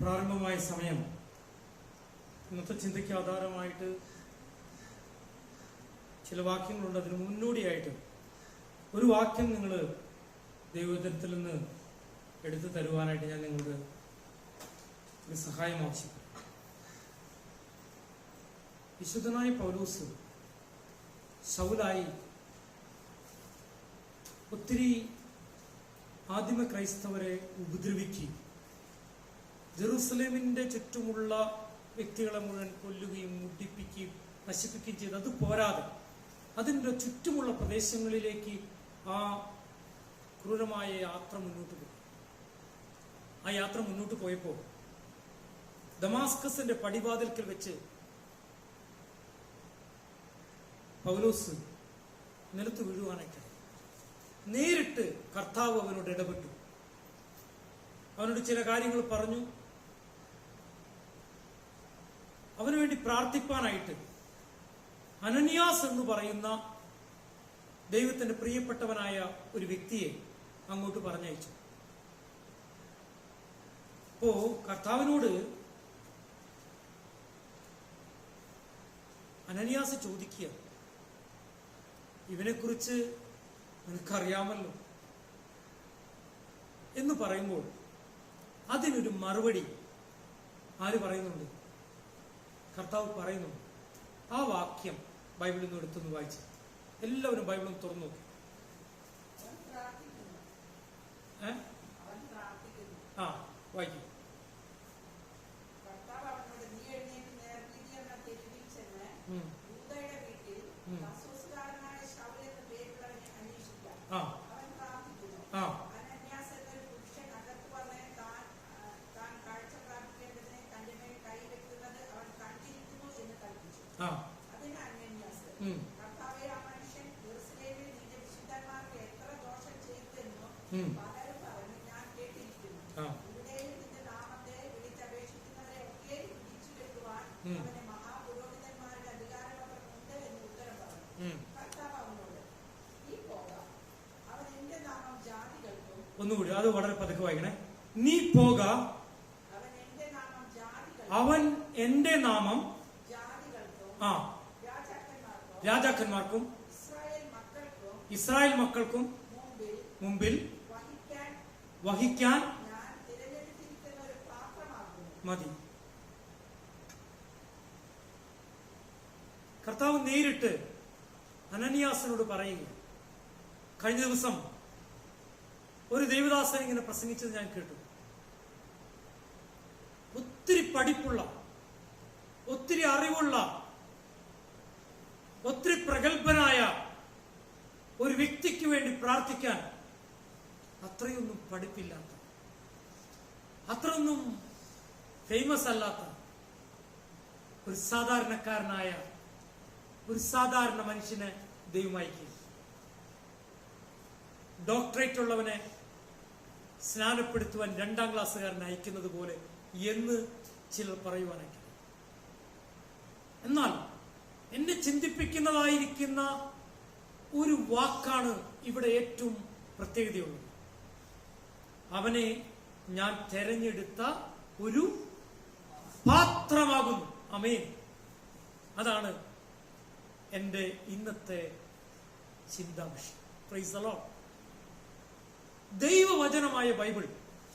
പ്രാരംഭമായ സമയം ഇന്നത്തെ ചിന്തയ്ക്ക് ആധാരമായിട്ട് ചില വാക്യങ്ങളുണ്ട്. അതിന് മുന്നോടിയായിട്ട് ഒരു വാക്യം നിങ്ങൾ ദൈവവചനത്തിൽ നിന്ന് എടുത്തു തരുവാനായിട്ട് ഞാൻ നിങ്ങളുടെ ഒരു സഹായം ആവശ്യപ്പെട്ടു. വിശുദ്ധനായ പൗലോസ് ശൗലായി ഒത്തിരി ആദിമ ക്രൈസ്തവരെ ഉപദ്രവിക്കുകയും ജെറുസലേമിന്റെ ചുറ്റുമുള്ള വ്യക്തികളെ മുഴുവൻ കൊല്ലുകയും മുടിപ്പിക്കുകയും നശിപ്പിക്കുകയും ചെയ്ത് അത് പോരാതെ അതിൻ്റെ ചുറ്റുമുള്ള പ്രദേശങ്ങളിലേക്ക് ആ ക്രൂരമായ യാത്ര മുന്നോട്ട് പോയി. ആ യാത്ര മുന്നോട്ട് പോയപ്പോൾ ദമാസ്കസിന്റെ പടിവാതിൽക്കൽ വെച്ച് പൗലോസ് നിലത്ത് വീഴുവാനായിട്ട് നേരിട്ട് കർത്താവ് അവനോട് ഇടപെട്ടു. അവനോട് ചില കാര്യങ്ങൾ പറഞ്ഞു. അവന് വേണ്ടി പ്രാർത്ഥിപ്പാനായിട്ട് അനനിയാസ് എന്ന് പറയുന്ന ദൈവത്തിന്റെ പ്രിയപ്പെട്ടവനായ ഒരു വ്യക്തിയെ അങ്ങോട്ട് പറഞ്ഞയച്ചു. അപ്പോ കർത്താവിനോട് അനനിയാസ് ചോദിക്കുക, ഇവനെക്കുറിച്ച് നിനക്കറിയാമല്ലോ എന്ന് പറയുമ്പോൾ അതിനൊരു മറുപടി ആര് പറയുന്നുണ്ട്? കർത്താവ് പറയുന്നുണ്ട്. ആ വാക്യം ബൈബിളിൽ നിന്ന് എടുത്തൊന്ന് വായിച്ച് എല്ലാവരും ബൈബിളും തുറന്നു നോക്കി. വായിക്കും. ഒന്നുകൂടി അത് വളരെ പതുക്കെ വായിക്കണേ. നീ പോക, അവൻ എന്റെ നാമം രാജാക്കന്മാർക്കും ഇസ്രായേൽ മക്കൾക്കും മുമ്പിൽ വഹിക്കാൻ മതി. കർത്താവ് നേരിട്ട് അനനിയാസിനോട് പറയുക. കഴിഞ്ഞ ദിവസം ഒരു ദൈവദാസൻ ഇങ്ങനെ പ്രസംഗിച്ചത് ഞാൻ കേട്ടു. ഒത്തിരി പഠിപ്പുള്ള, ഒത്തിരി അറിവുള്ള, ഒത്തിരി പ്രഗത്ഭനായ ഒരു വ്യക്തിക്ക് വേണ്ടി പ്രാർത്ഥിക്കാൻ അത്രയൊന്നും പഠിപ്പില്ലാത്ത, അത്രയൊന്നും ഫേമസ് അല്ലാത്ത ഒരു സാധാരണക്കാരനായ ഒരു സാധാരണ മനുഷ്യനെ ദൈവം അയക്കുക. ഡോക്ടറേറ്റ് ഉള്ളവനെ സ്നാനപ്പെടുത്തുവാൻ 2ാം ക്ലാസ്സുകാരനെ അയക്കുന്നത് പോലെ എന്ന് ചിലർ പറയുവാനായിട്ട്. എന്നാൽ എന്നെ ചിന്തിപ്പിക്കുന്നതായിരിക്കുന്ന ഒരു വാക്കാണ് ഇവിടെ ഏറ്റവും പ്രത്യേകതയുള്ളത്. അവനെ ഞാൻ തെരഞ്ഞെടുത്ത ഒരു പാത്രമാകുന്നു. ആമേൻ. അതാണ് എന്റെ ഇന്നത്തെ ചിന്താവിഷയം. Praise the lord. ദൈവവചനമായ ബൈബിൾ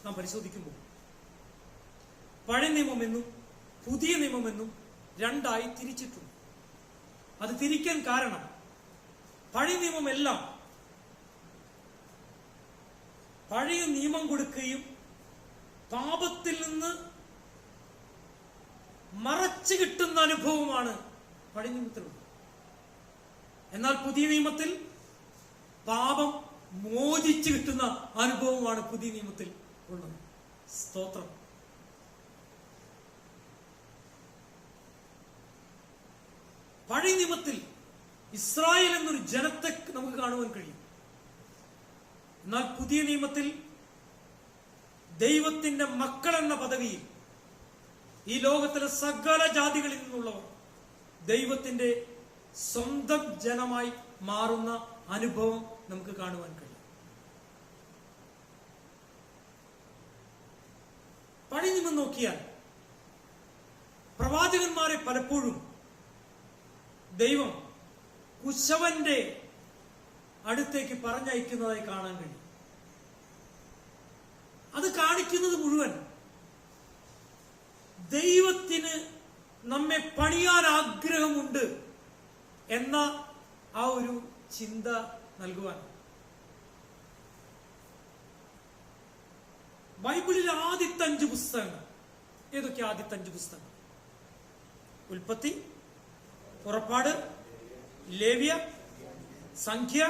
നാം പരിശോധിക്കുമ്പോൾ പഴയ നിയമമെന്നും പുതിയ നിയമമെന്നും 2ആയി തിരിച്ചിട്ടുണ്ട്. അത് തിരിക്കാൻ കാരണം പഴയ നിയമമെല്ലാം പഴയ നിയമം കൊടുക്കുകയും പാപത്തിൽ നിന്ന് മറച്ചു കിട്ടുന്ന അനുഭവമാണ് പഴയ നിയമത്തിലുള്ളത്. എന്നാൽ പുതിയ നിയമത്തിൽ പാപം മോചിച്ചു കിട്ടുന്ന അനുഭവമാണ് പുതിയ നിയമത്തിൽ ഉള്ളത്. സ്തോത്രം. പഴയ നിയമത്തിൽ ഇസ്രായേൽ എന്നൊരു ജനത്തെ നമുക്ക് കാണുവാൻ കഴിയും. എന്നാൽ പുതിയ നിയമത്തിൽ ദൈവത്തിന്റെ മക്കൾ എന്ന പദവിയിൽ ഈ ലോകത്തിലെ സകല ജാതികളിൽ നിന്നുള്ളവർ ദൈവത്തിന്റെ സ്വന്തം ജനമായി മാറുന്ന അനുഭവം നമുക്ക് കാണുവാൻ കഴിയും. പഴയ നിയമ നിന്ന് നോക്കിയാൽ പ്രവാചകന്മാരെ പലപ്പോഴും ദൈവം കുശവന്റെ അടുത്തേക്ക് പറഞ്ഞയക്കുന്നതായി കാണാൻ കഴിയും. അത് കാണിക്കുന്നത് മുഴുവൻ ദൈവത്തിന് നമ്മെ പണിയാൻ ആഗ്രഹമുണ്ട് എന്ന ആ ഒരു ചിന്ത നൽകുവാൻ. ബൈബിളിലെ ആദ്യത്തെ 5 പുസ്തകങ്ങൾ ഏതൊക്കെയാ? ആദ്യത്തെ 5 പുസ്തകങ്ങൾ: ഉൽപ്പത്തി, പുറപ്പാട്, ലേവ്യ, സംഖ്യ,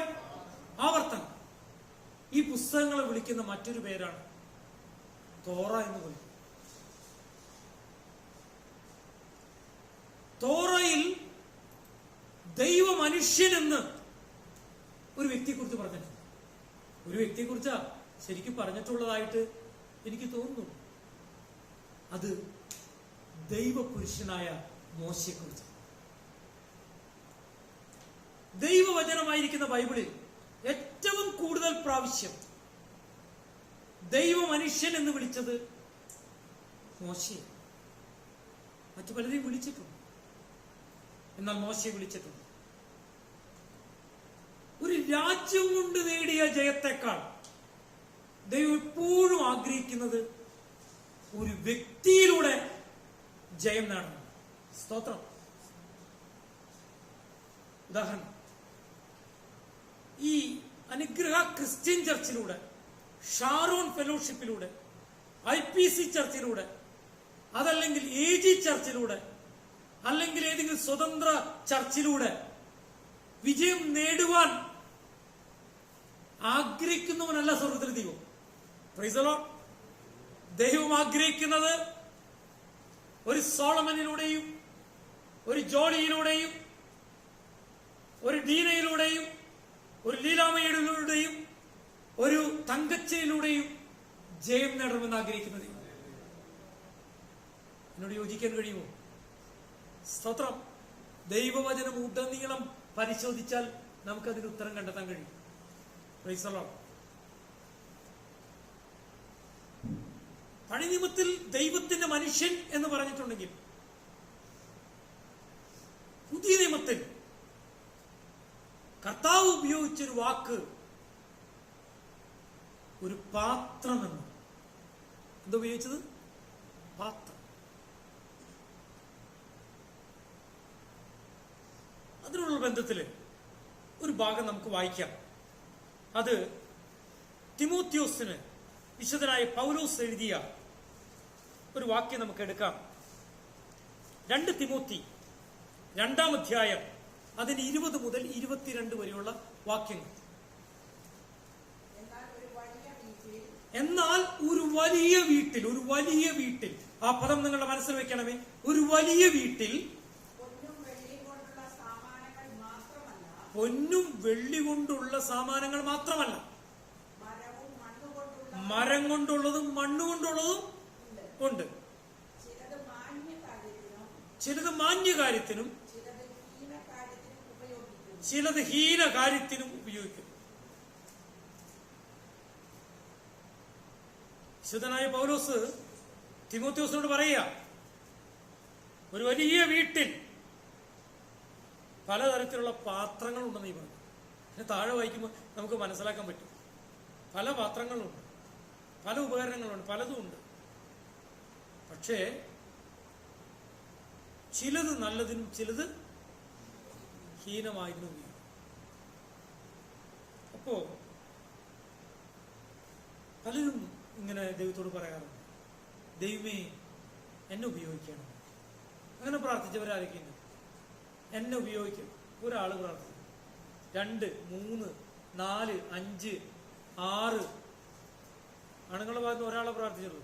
ആവർത്തനം. ഈ പുസ്തകങ്ങളെ വിളിക്കുന്ന മറ്റൊരു പേരാണ് തോറ എന്ന് വിളിക്കും. തോറയിൽ ദൈവ മനുഷ്യനെന്ന് ഒരു വ്യക്തിയെക്കുറിച്ച് പറഞ്ഞിട്ടുണ്ട്. ഒരു വ്യക്തിയെക്കുറിച്ചാ ശരിക്കും പറഞ്ഞിട്ടുള്ളതായിട്ട് എനിക്ക് തോന്നുന്നു. അത് ദൈവപുരുഷനായ മോശയെക്കുറിച്ച്. ദൈവവചനമായിരിക്കുന്ന ബൈബിളിൽ ഏറ്റവും കൂടുതൽ പ്രാവശ്യം ദൈവ മനുഷ്യൻ എന്ന് വിളിച്ചത് മോശയെ. മറ്റു പലരെയും വിളിച്ചിട്ടുണ്ട്, എന്നാൽ മോശയെ വിളിച്ചിട്ടുണ്ട്. ഒരു രാജ്യം കൊണ്ട് നേടിയ ജയത്തെക്കാൾ ദൈവം എപ്പോഴും ആഗ്രഹിക്കുന്നത് ഒരു വ്യക്തിയിലൂടെ ജയം നേടണം. സ്തോത്രം. ഉദാഹരണം, ഈ അനുഗ്രഹ ക്രിസ്ത്യൻ ചർച്ചിലൂടെ, ഷാരോൺ ഫെലോഷിപ്പിലൂടെ, IPC ചർച്ചിലൂടെ, അതല്ലെങ്കിൽ AG ചർച്ചിലൂടെ, അല്ലെങ്കിൽ ഏതെങ്കിലും സ്വതന്ത്ര ചർച്ചിലൂടെ വിജയം നേടുവാൻ ആഗ്രഹിക്കുന്നവനല്ല സ്വർഗത്തിലെ ദൈവം. Price the Lord. ദൈവം ആഗ്രഹിക്കുന്നത് ഒരു സോളമനിലൂടെയും ഒരു ജോളിയിലൂടെയും ഒരു ഡീനയിലൂടെയും ഒരു ലീലാമയിലൂടെയും ഒരു തങ്കച്ചയിലൂടെയും ജയം നേടണമെന്ന് ആഗ്രഹിക്കുന്ന ദൈവം. എന്നോട് യോജിക്കാൻ കഴിയുമോ? സ്തോത്രം. ദൈവവചനം ഉടനീളം പരിശോധിച്ചാൽ നമുക്കതിന് ഉത്തരം കണ്ടെത്താൻ കഴിയും. Price the Lord. പഴയ നിയമത്തിൽ ദൈവത്തിന്റെ മനുഷ്യൻ എന്ന് പറഞ്ഞിട്ടുണ്ടെങ്കിൽ പുതിയ നിയമത്തിൽ കർത്താവ് ഉപയോഗിച്ചൊരു വാക്ക് ഒരു പാത്രമെന്ന്. എന്താ ഉപയോഗിച്ചത്? പാത്രം. അതിനുള്ള ബന്ധത്തില് ഒരു ഭാഗം നമുക്ക് വായിക്കാം. അത് തിമോത്തിയോസിന് വിശുദ്ധനായ പൗലോസ് എഴുതിയ ഒരു വാക്യം നമുക്ക് എടുക്കാം. 2 തിമോത്തി 2-ാം അധ്യായം അതിന് 20 മുതൽ 22 വരെയുള്ള വാക്യങ്ങൾ. എന്നാൽ ഒരു വലിയ വീട്ടിൽ, ആ പദം നിങ്ങളുടെ മനസ്സിൽ വെക്കണമേ, ഒരു വലിയ വീട്ടിൽ പൊന്നും വെള്ളി കൊണ്ടുള്ള സാമാനങ്ങൾ മാത്രമല്ല, മരം കൊണ്ടുള്ളതും മണ്ണുകൊണ്ടുള്ളതും ഉണ്ട്. ചിലത് മാന്യകാര്യത്തിനും ചിലത് ഹീനകാര്യത്തിനും ഉപയോഗിക്കും. വിശുദ്ധനായ പൗലോസ് തിമോത്തിയോസിനോട് പറയുക, ഒരു വലിയ വീട്ടിൽ പലതരത്തിലുള്ള പാത്രങ്ങളുണ്ടെന്ന് ഈ പറഞ്ഞു. പിന്നെ താഴെ വായിക്കുമ്പോൾ നമുക്ക് മനസ്സിലാക്കാൻ പറ്റും. പല പാത്രങ്ങളുണ്ട്, പല ഉപകരണങ്ങളുണ്ട്, പലതും ഉണ്ട്. പക്ഷേ ചിലത് നല്ലതിനും ചിലത് ഹീനമായതിനും ഉപയോഗിക്കും. അപ്പോ പലരും ഇങ്ങനെ ദൈവത്തോട് പറയാറുണ്ട്, ദൈവമേ എന്നെ ഉപയോഗിക്കണം. അങ്ങനെ പ്രാർത്ഥിച്ചവരായിരിക്കും. എന്നെ ഉപയോഗിക്കും. ഒരാള് പ്രാർത്ഥിക്കും, 2, 3, 4, 5, 6 ആണുങ്ങളുടെ ഭാഗത്ത് ഒരാളെ പ്രാർത്ഥിച്ചുള്ളൂ,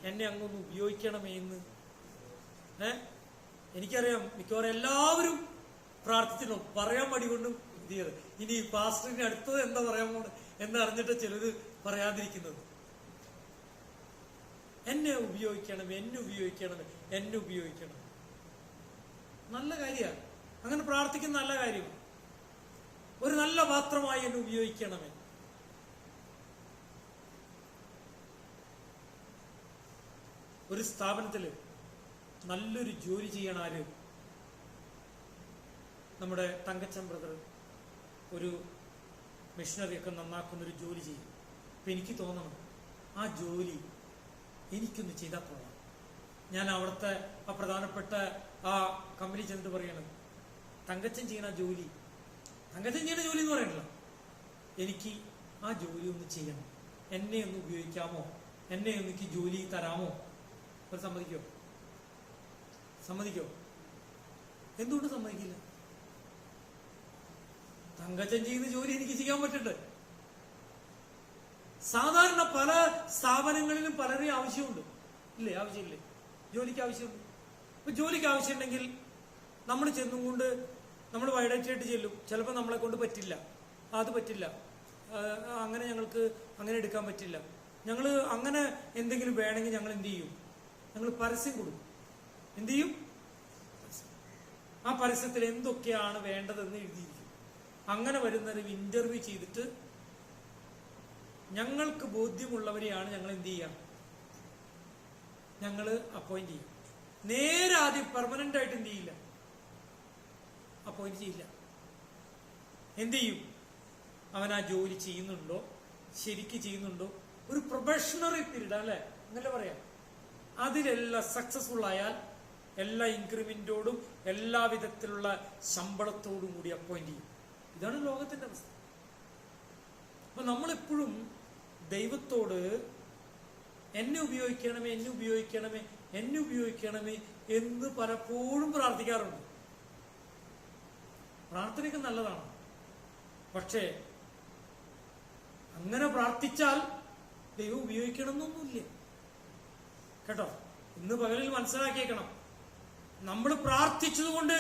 എന്നെ അങ്ങൊന്ന് ഉപയോഗിക്കണമേ എന്ന്. എനിക്കറിയാം മിക്കവാറും എല്ലാവരും പ്രാർത്ഥിച്ചിട്ടുണ്ടോ, പറയാൻ മടി കൊണ്ടും ചെയ്ത്. ഇനി പാസ്റ്ററിന്റെ അടുത്തത് എന്താ പറയാൻ പോണ എന്നറിഞ്ഞിട്ട് ചിലര് പറയാതിരിക്കുന്നത്. എന്നെ ഉപയോഗിക്കണം, എന്നെ ഉപയോഗിക്കണം, എന്നെ ഉപയോഗിക്കണം. നല്ല കാര്യമാണ്, അങ്ങനെ പ്രാർത്ഥിക്കുന്ന നല്ല കാര്യമാണ്. ഒരു നല്ല പാത്രമായി എന്നെ ഉപയോഗിക്കണമേ. ഒരു സ്ഥാപനത്തിൽ നല്ലൊരു ജോലി ചെയ്യണ ആര്? നമ്മുടെ തങ്കച്ചൻ ബ്രദർ ഒരു മിഷനറിയൊക്കെ നന്നാക്കുന്നൊരു ജോലി ചെയ്യും. അപ്പം എനിക്ക് തോന്നണം ആ ജോലി എനിക്കൊന്ന് ചെയ്താൽ കൊള്ളാം. ഞാൻ അവിടുത്തെ ആ പ്രധാനപ്പെട്ട ആ കമ്പനി ചെന്നിട്ട് പറയണം, തങ്കച്ചൻ ചെയ്യണ ജോലി എന്ന് പറയണല്ലോ, എനിക്ക് ആ ജോലി ഒന്ന് ചെയ്യണം, എന്നെ ഒന്ന് ഉപയോഗിക്കാമോ, എന്നെ ഒന്ന് എനിക്ക് ജോലി തരാമോ? അവർ സമ്മതിക്കോ? എന്തുകൊണ്ട് സമ്മതിക്കില്ല? തങ്കച്ചൻ ചെയ്യുന്ന ജോലി എനിക്ക് ചെയ്യാൻ പറ്റണ്ടേ? സാധാരണ പല സ്ഥാപനങ്ങളിലും പലരെയും ആവശ്യമുണ്ട്, ഇല്ലേ? ആവശ്യമില്ലേ? ജോലിക്ക് ആവശ്യമുണ്ട്. ഇപ്പൊ ജോലിക്ക് ആവശ്യമുണ്ടെങ്കിൽ നമ്മൾ ചെന്നുകൊണ്ട് നമ്മൾ വൈഡായിട്ട് ചെല്ലും. ചിലപ്പോൾ നമ്മളെ കൊണ്ട് പറ്റില്ല, അത് പറ്റില്ല, അങ്ങനെ ഞങ്ങൾക്ക് അങ്ങനെ എടുക്കാൻ പറ്റില്ല, ഞങ്ങൾ അങ്ങനെ എന്തെങ്കിലും വേണമെങ്കിൽ ഞങ്ങൾ എന്ത് ചെയ്യും? ഞങ്ങൾ പരസ്യം കൊടുക്കും. എന്ത് ചെയ്യും? ആ പരസ്യത്തിൽ എന്തൊക്കെയാണ് വേണ്ടതെന്ന് എഴുതിയിരിക്കും. അങ്ങനെ വരുന്നൊരു ഇന്റർവ്യൂ ചെയ്തിട്ട് ഞങ്ങൾക്ക് ബോധ്യമുള്ളവരെയാണ് ഞങ്ങൾ എന്ത് ചെയ്യുക? ഞങ്ങൾ അപ്പോയിന്റ് ചെയ്യും. നേരെ ആദ്യം പെർമനന്റ് ആയിട്ട് എന്ത് ചെയ്യില്ല? അപ്പോയിന്റ് ചെയ്യില്ല. എന്ത് ചെയ്യും? അവൻ ആ ജോലി ചെയ്യുന്നുണ്ടോ, ശരിക്ക് ചെയ്യുന്നുണ്ടോ, ഒരു പ്രൊബഷണറി പീരീഡ് അല്ലെ, എന്നല്ലേ പറയാം, അതിലെല്ലാം സക്സസ്ഫുൾ ആയാൽ എല്ലാ ഇൻക്രിമെന്റോടും എല്ലാ വിധത്തിലുള്ള ശമ്പളത്തോടും കൂടി അപ്പോയിന്റ് ചെയ്യും. ഇതാണ് ലോകത്തിന്റെ അവസ്ഥ. അപ്പൊ നമ്മളെപ്പോഴും ദൈവത്തോട് എന്നെ ഉപയോഗിക്കണമേ, എന്നെ ഉപയോഗിക്കണമേ, എന്നെ ഉപയോഗിക്കണമേ എന്ന് പലപ്പോഴും പ്രാർത്ഥിക്കാറുണ്ട്. പ്രാർത്ഥനയൊക്കെ നല്ലതാണ്, പക്ഷേ അങ്ങനെ പ്രാർത്ഥിച്ചാൽ ദൈവം ഉപയോഗിക്കണമെന്നൊന്നുമില്ല കേട്ടോ. ഇന്ന് പകലിൽ മനസ്സിലാക്കിയേക്കണം, നമ്മൾ പ്രാർത്ഥിച്ചതുകൊണ്ട്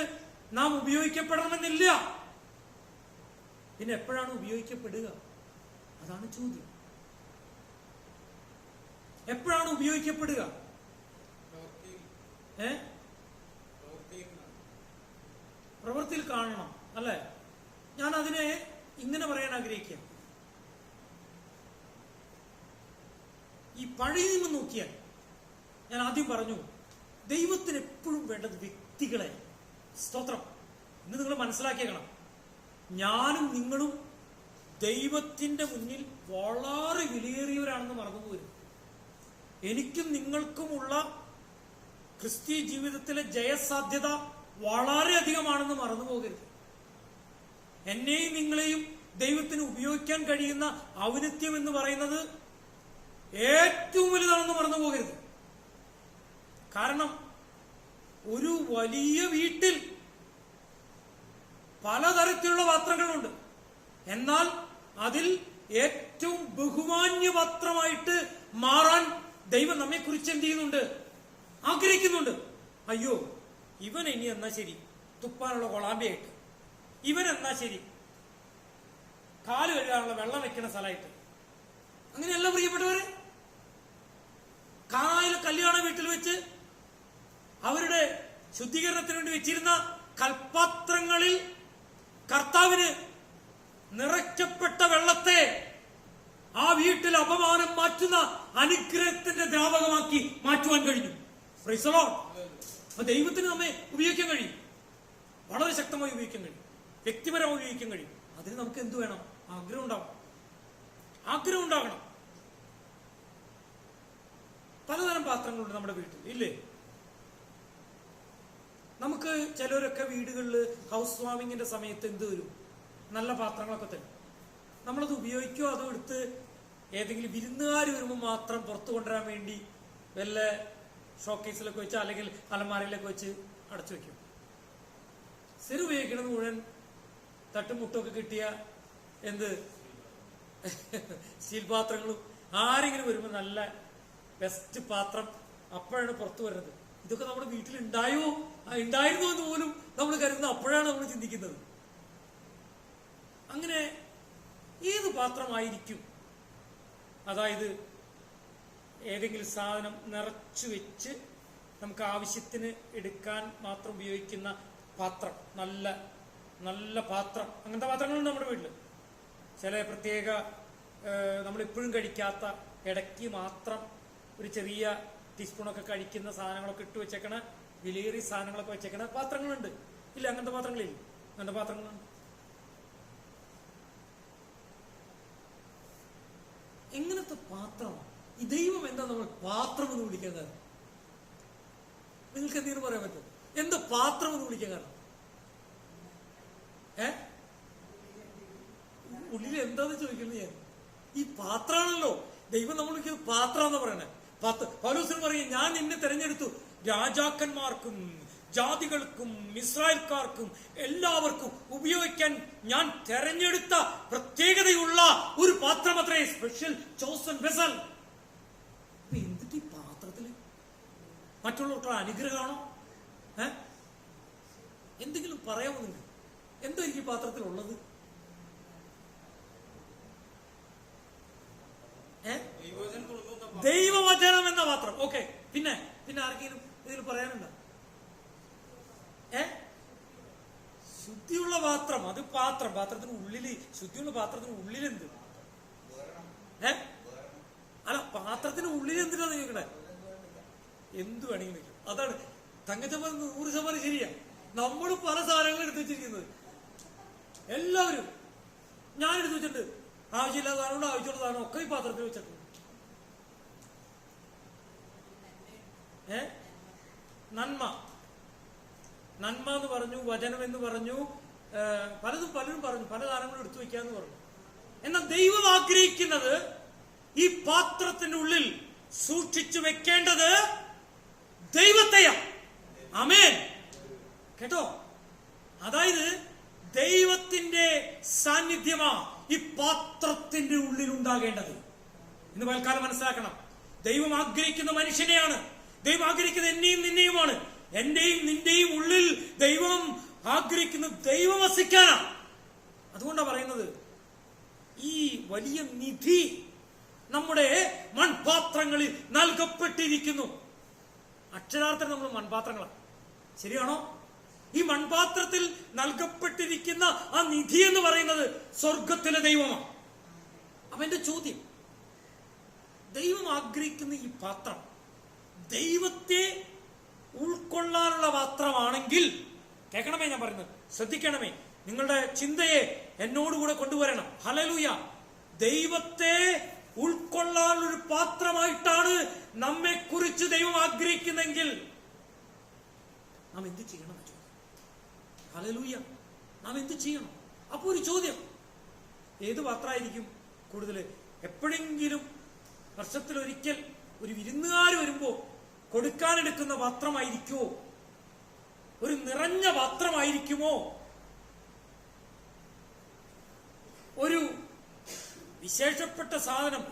നാം ഉപയോഗിക്കപ്പെടണമെന്നില്ല. പിന്നെ എപ്പോഴാണ് ഉപയോഗിക്കപ്പെടുക? അതാണ് ചോദ്യം. എപ്പോഴാണ് ഉപയോഗിക്കപ്പെടുക? പ്രവൃത്തിയിൽ കാണണം അല്ലെ? ഞാൻ അതിനെ ഇങ്ങനെ പറയാൻ ആഗ്രഹിക്കുക. ഈ പഴയ നിയമം നോക്കിയാൽ, ഞാൻ ആദ്യം പറഞ്ഞു, ദൈവത്തിന് എപ്പോഴും വേണ്ടത് വ്യക്തികളെ. സ്തോത്രം. ഇന്ന് നിങ്ങൾ മനസ്സിലാക്കിയേക്കണം, ഞാനും നിങ്ങളും ദൈവത്തിന്റെ മുന്നിൽ വളരെ വിലയേറിയവരാണെന്ന് മറന്നുപോരും. എനിക്കും നിങ്ങൾക്കുമുള്ള ക്രിസ്തീയ ജീവിതത്തിലെ ജയസാധ്യത വളരെയധികമാണെന്ന് മറന്നു പോകരുത്. എന്നെയും നിങ്ങളെയും ദൈവത്തിന് ഉപയോഗിക്കാൻ കഴിയുന്ന ഔന്നത്യം എന്ന് പറയുന്നത് ഏറ്റവും വലുതാണെന്ന് മറന്നു പോകരുത്. കാരണം ഒരു വലിയ വീട്ടിൽ പലതരത്തിലുള്ള പാത്രങ്ങളുണ്ട്. എന്നാൽ അതിൽ ഏറ്റവും ബഹുമാന്യ പാത്രമായിട്ട് മാറാൻ ദൈവം നമ്മെ കുറിച്ച് എന്ത് ചെയ്യുന്നുണ്ട്? ആഗ്രഹിക്കുന്നുണ്ട്. അയ്യോ, ഇവൻ ഇനി എന്നാ ശരി തുപ്പാനുള്ള കൊളാമ്പിയായിട്ട്, ഇവൻ എന്നാ ശരി കാല് കഴുകാനുള്ള വെള്ളം വെക്കുന്ന സ്ഥലമായിട്ട്. അങ്ങനെയല്ല പ്രിയപ്പെട്ടവരെ. കാനായിലെ കല്യാണ വീട്ടിൽ വെച്ച് അവരുടെ ശുദ്ധീകരണത്തിന് വേണ്ടി വെച്ചിരുന്ന കൽപാത്രങ്ങളിൽ കർത്താവിന് നിറയ്ക്കപ്പെട്ട വെള്ളത്തെ ആ വീട്ടിൽ അപമാനം മാറ്റുന്ന അനുഗ്രഹത്തിന്റെ ദ്രാവകമാക്കി മാറ്റുവാൻ കഴിഞ്ഞു. Price the Lord. ദൈവത്തിന് നമ്മെ ഉപയോഗിക്കാൻ കഴിയും, വളരെ ശക്തമായി ഉപയോഗിക്കാൻ കഴിയും, വ്യക്തിപരമായി ഉപയോഗിക്കാൻ കഴിയും. അതിന് നമുക്ക് എന്ത് വേണം? ആഗ്രഹം ഉണ്ടാവണം. ആഗ്രഹം ഉണ്ടാകണം. പലതരം പാത്രങ്ങളുണ്ട് നമ്മുടെ വീട്ടിൽ, ഇല്ലേ? നമുക്ക് ചിലരൊക്കെ വീടുകളിൽ ഹൗസ് വാമിങ്ങിന്റെ സമയത്ത് എന്ത് വരും? നല്ല പാത്രങ്ങളൊക്കെ തരും. നമ്മളത് ഉപയോഗിക്കുകയോ അതോ എടുത്ത് ഏതെങ്കിലും വിരുന്നുകാർ വരുമ്പോൾ മാത്രം പുറത്തു കൊണ്ടുവരാൻ വേണ്ടി വല്ല ഷോക്കേസിലൊക്കെ വെച്ച് അല്ലെങ്കിൽ അലമാരയിലൊക്കെ വെച്ച് അടച്ചു വെക്കും. സ്ഥിരം ഉപയോഗിക്കുന്നത് മുഴുവൻ തട്ടുമുട്ടൊക്കെ കിട്ടിയ എന്ത് സ്റ്റീൽ പാത്രങ്ങളും. ആരെങ്കിലും വരുമ്പോൾ നല്ല ബെസ്റ്റ് പാത്രം അപ്പോഴാണ് പുറത്തു വരുന്നത്. ഇതൊക്കെ നമ്മുടെ വീട്ടിൽ ഉണ്ടായിരുന്നു എന്ന് പോലും നമ്മൾ കരുതുന്നത് അപ്പോഴാണ് നമ്മൾ ചിന്തിക്കുന്നത്. അങ്ങനെ ഏത് പാത്രമായിരിക്കും? അതായത് ഏതെങ്കിലും സാധനം നിറച്ചു വെച്ച് നമുക്ക് ആവശ്യത്തിന് എടുക്കാൻ മാത്രം ഉപയോഗിക്കുന്ന പാത്രം, നല്ല നല്ല പാത്രം. അങ്ങനത്തെ പാത്രങ്ങളുണ്ട് നമ്മുടെ വീട്ടിൽ. ചില പ്രത്യേക നമ്മളിപ്പോഴും കഴിക്കാത്ത, ഇടയ്ക്ക് മാത്രം ഒരു ചെറിയ ടീസ്പൂണൊക്കെ കഴിക്കുന്ന സാധനങ്ങളൊക്കെ ഇട്ട് വെച്ചേക്കണ വിലയേറിയ സാധനങ്ങളൊക്കെ വെച്ചേക്കണ പാത്രങ്ങളുണ്ട്. ഇല്ല, അങ്ങനത്തെ പാത്രങ്ങളില്ല. അങ്ങനത്തെ പാത്രങ്ങളുണ്ട്. എങ്ങനത്തെ പാത്രമാണ് ഈ ദൈവം? എന്താ നമ്മൾ പാത്രം എന്ന് വിളിക്കാൻ കാരണം? നിങ്ങൾക്ക് എന്തെങ്കിലും പറയാൻ പറ്റും? എന്താ പാത്രം എന്ന് വിളിക്കാൻ കാരണം? ഉള്ളിൽ എന്താന്ന് ചോദിക്കുന്നത് ഞാൻ. ഈ പാത്രമാണല്ലോ ദൈവം നമ്മൾ വിളിക്കുന്നത്. പാത്രം എന്ന് പറയണേ. പൗലോസിന് പറയും, ഞാൻ നിന്നെ തെരഞ്ഞെടുത്തു രാജാക്കന്മാർക്കും ജാതികൾക്കും ഇസ്രായേൽക്കാർക്കും എല്ലാവർക്കും ഉപയോഗിക്കാൻ ഞാൻ തെരഞ്ഞെടുത്ത പ്രത്യേകതയുള്ള ഒരു പാത്രം അത്രേ, സ്പെഷ്യൽ ചോസൺ വെസൽ. എന്തിട്ട് ഈ പാത്രത്തില് മറ്റുള്ളവർക്കുള്ള അനുഗ്രഹമാണോ? എന്തെങ്കിലും പറയാമോ നിങ്ങൾ? എന്താ ഈ പാത്രത്തിലുള്ളത്? ദൈവവചനം എന്ന പാത്രം. ഓക്കെ, പിന്നെ ആർക്കെങ്കിലും ഇതിൽ പറയാനുണ്ടോ? ശുദ്ധിയുള്ള പാത്രം. അത് പാത്രത്തിന് ഉള്ളില് ശുദ്ധിയുള്ള പാത്രത്തിന് ഉള്ളിലെന്ത്? അല്ല, പാത്രത്തിന് ഉള്ളിൽ എന്തിനാ നിൽക്കണേ? എന്ത് വേണമെങ്കിലും വെക്കും. അതാണ് തങ്കച്ചമ്മ 100% ശരിയാ. നമ്മൾ പല സാധനങ്ങളും എടുത്തു വെച്ചിരിക്കുന്നത് എല്ലാവരും. ഞാൻ എടുത്തു വെച്ചിട്ടുണ്ട്. ആവശ്യമില്ലാത്ത സാധനം ആവശ്യമുള്ള സാധനം ഒക്കെ ഈ പാത്രത്തിൽ വെച്ചിട്ടുണ്ട്. നന്മ എന്ന് പറഞ്ഞു, വചനം എന്ന് പറഞ്ഞു, പലരും പറഞ്ഞു, പല സാധനങ്ങളും എടുത്തു വെക്കാന്ന് പറഞ്ഞു. എന്നാൽ ദൈവം ആഗ്രഹിക്കുന്നത് ഈ പാത്രത്തിന്റെ ഉള്ളിൽ സൂക്ഷിച്ചു വെക്കേണ്ടത് ദൈവത്തെയാ. ആമേൻ. കേട്ടോ? അതായത് ദൈവത്തിന്റെ സാന്നിധ്യമാ ഈ പാത്രത്തിന്റെ ഉള്ളിൽ ഉണ്ടാകേണ്ടത്. ഇന്ന് പൽക്കാലം മനസ്സിലാക്കണം. ദൈവം ആഗ്രഹിക്കുന്ന മനുഷ്യനെയാണ്. ദൈവം ആഗ്രഹിക്കുന്നത് എന്നെയും നിന്നെയുമാണ്. എന്റെയും നിന്റെയും ഉള്ളിൽ ദൈവം ആഗ്രഹിക്കുന്ന ദൈവം വസിക്കാനാ. അതുകൊണ്ടാണ് പറയുന്നത് ഈ വലിയ നിധി നമ്മുടെ മൺപാത്രങ്ങളിൽ നൽകപ്പെട്ടിരിക്കുന്നു. അക്ഷരാർത്ഥത്തിൽ നമ്മൾ മൺപാത്രങ്ങളാണ്. ശരിയാണോ? ഈ മൺപാത്രത്തിൽ നൽകപ്പെട്ടിരിക്കുന്ന ആ നിധി എന്ന് പറയുന്നത് സ്വർഗത്തിലെ ദൈവമാണ്. അപ്പൊ എന്റെ ചോദ്യം, ദൈവം ആഗ്രഹിക്കുന്ന ഈ പാത്രം ദൈവത്തെ ഉൾക്കൊള്ളാനുള്ള പാത്രമാണെങ്കിൽ, കേൾക്കണമേ, ഞാൻ പറയുന്നത് ശ്രദ്ധിക്കണമേ, നിങ്ങളുടെ ചിന്തയെ എന്നോടുകൂടെ കൊണ്ടുവരണം. ഹല്ലേലൂയ. ദൈവത്തെ ഉൾക്കൊള്ളാനുള്ളൊരു പാത്രമായിട്ടാണ് നമ്മെ കുറിച്ച് ദൈവം ആഗ്രഹിക്കുന്നെങ്കിൽ നാം എന്ത് ചെയ്യണം? ഹല്ലേലൂയ. നാം എന്ത് ചെയ്യണം? അപ്പൊ ഒരു ചോദ്യം, ഏത് പാത്രമായിരിക്കും കൂടുതൽ? എപ്പോഴെങ്കിലും വർഷത്തിലൊരിക്കൽ ഒരു വിരുന്നുകാർ വരുമ്പോ കൊടുക്കാനെടുക്കുന്ന പാത്രമായിരിക്കുമോ? ഒരു നിറഞ്ഞ പാത്രമായിരിക്കുമോ? ഒരു വിശേഷപ്പെട്ട സാധനം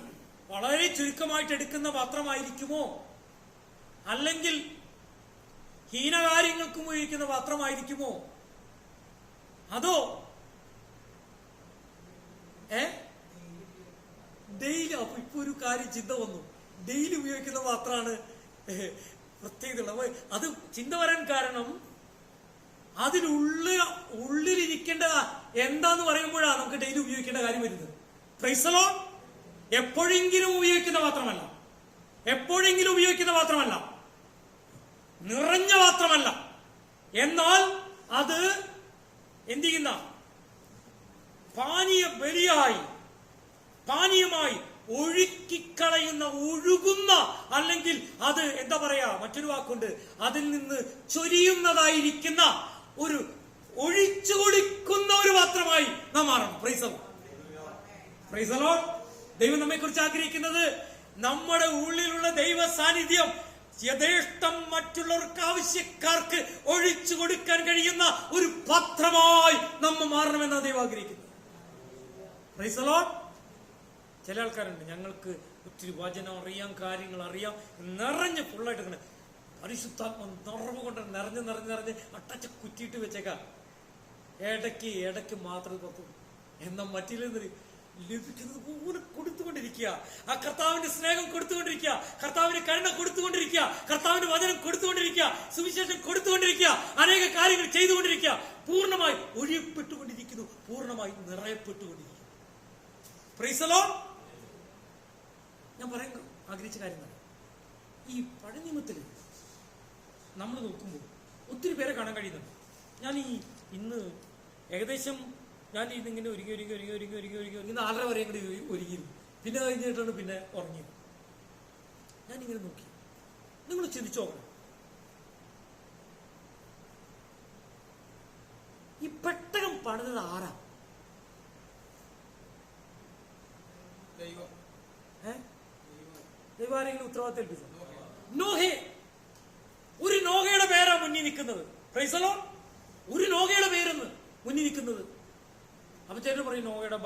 വളരെ ചുരുക്കമായിട്ട് എടുക്കുന്ന പാത്രമായിരിക്കുമോ? അല്ലെങ്കിൽ ഹീനകാര്യങ്ങൾക്കും ഉപയോഗിക്കുന്ന പാത്രമായിരിക്കുമോ? അതോ ഡെയിലി? അപ്പൊ ഇപ്പൊ ഒരു കാര്യം ചിന്ത വന്നു. ഡെയിലി ഉപയോഗിക്കുന്ന പാത്രമാണ് പ്രത്യേകത. അത് ചിന്ത വരാൻ കാരണം ഉള്ളിലിരിക്കേണ്ട എന്താന്ന് പറയുമ്പോഴാണ് നമുക്ക് ഡെയിലി ഉപയോഗിക്കേണ്ട കാര്യം വരുന്നത്. Price the Lord. എപ്പോഴെങ്കിലും ഉപയോഗിക്കുന്ന പാത്രമല്ല, എപ്പോഴെങ്കിലും ഉപയോഗിക്കുന്ന പാത്രമല്ല, നിറഞ്ഞ പാത്രമല്ല. എന്നാൽ അത് എന്ത് ചെയ്യുന്ന പാനീയമായി ഒഴുക്കിക്കളയുന്ന, ഒഴുകുന്ന, അല്ലെങ്കിൽ അത് എന്താ പറയാ, മറ്റൊരു വാക്കുണ്ട്, അതിൽ നിന്ന് ചൊരിയുന്നതായിരിക്കുന്ന ഒരു ഒഴിച്ചു കൊടുക്കുന്ന ഒരു പാത്രമായി നാം മാറണം. Price the Lord. ദൈവം നമ്മെ കുറിച്ച് ആഗ്രഹിക്കുന്നത് നമ്മുടെ ഉള്ളിലുള്ള ദൈവ സാന്നിധ്യം യഥേഷ്ടം മറ്റുള്ളവർക്ക്, ആവശ്യക്കാർക്ക് ഒഴിച്ചു കൊടുക്കാൻ കഴിയുന്ന ഒരു പാത്രമായി നമ്മൾ മാറണമെന്നാണ് ദൈവം ആഗ്രഹിക്കുന്നത്. Price the Lord. ചില ആൾക്കാരുണ്ട്, ഞങ്ങൾക്ക് ഒത്തിരി വചനം അറിയാം, കാര്യങ്ങൾ അറിയാം, നിറഞ്ഞ് ഫുള്ളായിട്ട് പരിശുദ്ധാത്മ നിറവ് കൊണ്ട് നിറഞ്ഞ് അട്ടച്ച കുറ്റിയിട്ട് വെച്ചേക്കാം. ഇടയ്ക്ക് മാത്രം പുറത്തു. എന്നാൽ മറ്റില്ലെന്ന് ലഭിക്കുന്നത് പോലെ കൊടുത്തുകൊണ്ടിരിക്കുക. ആ കർത്താവിന്റെ സ്നേഹം കൊടുത്തുകൊണ്ടിരിക്കുക, കർത്താവിന്റെ കരുണ കൊടുത്തുകൊണ്ടിരിക്കുക, കർത്താവിന്റെ വചനം കൊടുത്തുകൊണ്ടിരിക്കുക, സുവിശേഷം കൊടുത്തുകൊണ്ടിരിക്കുക, അനേക കാര്യങ്ങൾ ചെയ്തുകൊണ്ടിരിക്കുക. പൂർണ്ണമായി ഒഴിയപ്പെട്ടുകൊണ്ടിരിക്കുന്നു, പൂർണ്ണമായി നിറയപ്പെട്ടുകൊണ്ടിരിക്കുന്നു. Price the Lord. ഞാൻ പറയാൻ ആഗ്രഹിച്ച കാര്യം തന്നെ, ഈ പഴയ നിയമത്തിൽ നമ്മൾ നോക്കുമ്പോൾ ഒത്തിരി പേരെ കാണാൻ കഴിയുന്നുണ്ട്. ഞാൻ ഇന്ന് ഏകദേശം ഞാൻ ഇന്നിങ്ങനെ ഒരുങ്ങി 4:30 വരെ കൂടി ഒരുങ്ങിയിരുന്നു. പിന്നെ കഴിഞ്ഞിട്ടാണ് പിന്നെ ഉറങ്ങിയത്. ഞാനിങ്ങനെ നോക്കി, നിങ്ങൾ ചിന്തിച്ചു നോക്കണം, ഈ പെട്ടകം പണിതത് ആരാ? ദൈവാരെങ്കിലും ഉത്തരവാദിത്തം ഏൽപ്പിച്ചു? നോഹേ. ഒരു നോഹയുടെ പേരാ മുന്നിൽ നിൽക്കുന്നത്. Price the Lord. ഒരു നോഹയുടെ പേരെന്ന് മുന്നിൽ നിൽക്കുന്നത്. അപ്പൊ ചിലർ പറയും നോഹയുടെ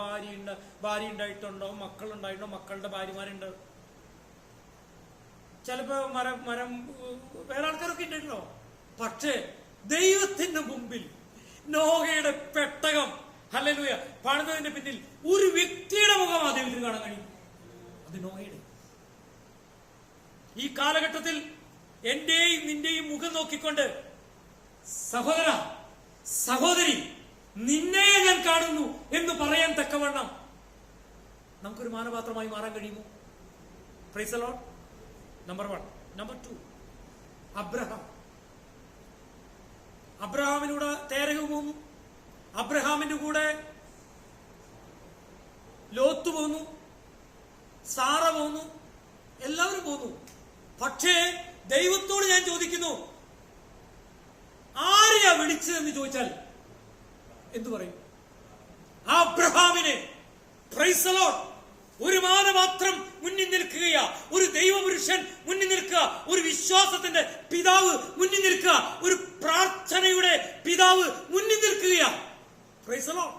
ഭാര്യ ഉണ്ടായിട്ടുണ്ടോ, മക്കളുണ്ടായിട്ടുണ്ടോ, മക്കളുടെ ഭാര്യമാരുണ്ട്, ചിലപ്പോ മരം വേറെ ആൾക്കാരൊക്കെ ഉണ്ടായിട്ടുണ്ടോ. പക്ഷേ ദൈവത്തിന്റെ മുമ്പിൽ നോഹയുടെ പെട്ടകം ഹല്ലേലൂയ പണിതതിന്റെ പിന്നിൽ ഒരു വ്യക്തിയുടെ മുഖം ആ ദൈവത്തിന് കാണാൻ കഴിയും. അത് നോഹയുടെ. ഈ കാലഘട്ടത്തിൽ എന്റെയും നിന്റെയും മുഖം നോക്കിക്കൊണ്ട് സഹോദര സഹോദരി നിന്നെ ഞാൻ കാണുന്നു എന്ന് പറയാൻ തക്കവണ്ണം നമുക്കൊരു മാനപാത്രമായി മാറാൻ കഴിയുമോ? Praise the lord. Number 1. Number 2, അബ്രഹാമിലൂടെ തേരഹ് പോന്നു, അബ്രഹാമിന്റെ കൂടെ ലോത്ത് പോന്നു, സാറ പോന്നു, എല്ലാവരും പോന്നു. പക്ഷേ ദൈവത്തോട് ഞാൻ ചോദിക്കുന്നു, ആരെയാ വിളിച്ചതെന്ന് ചോദിച്ചാൽ എന്തു പറയും? അബ്രഹാമിനെ. Price the Lord. ഒരു മാനപാത്രം മുന്നിൽ നിൽക്കുകയാ, ഒരു ദൈവപുരുഷൻ മുന്നിൽ നിൽക്കുക, ഒരു വിശ്വാസത്തിന്റെ പിതാവ് മുന്നിൽ നിൽക്കുക, ഒരു പ്രാർത്ഥനയുടെ പിതാവ് മുന്നിൽ നിൽക്കുകയാ. Price the Lord.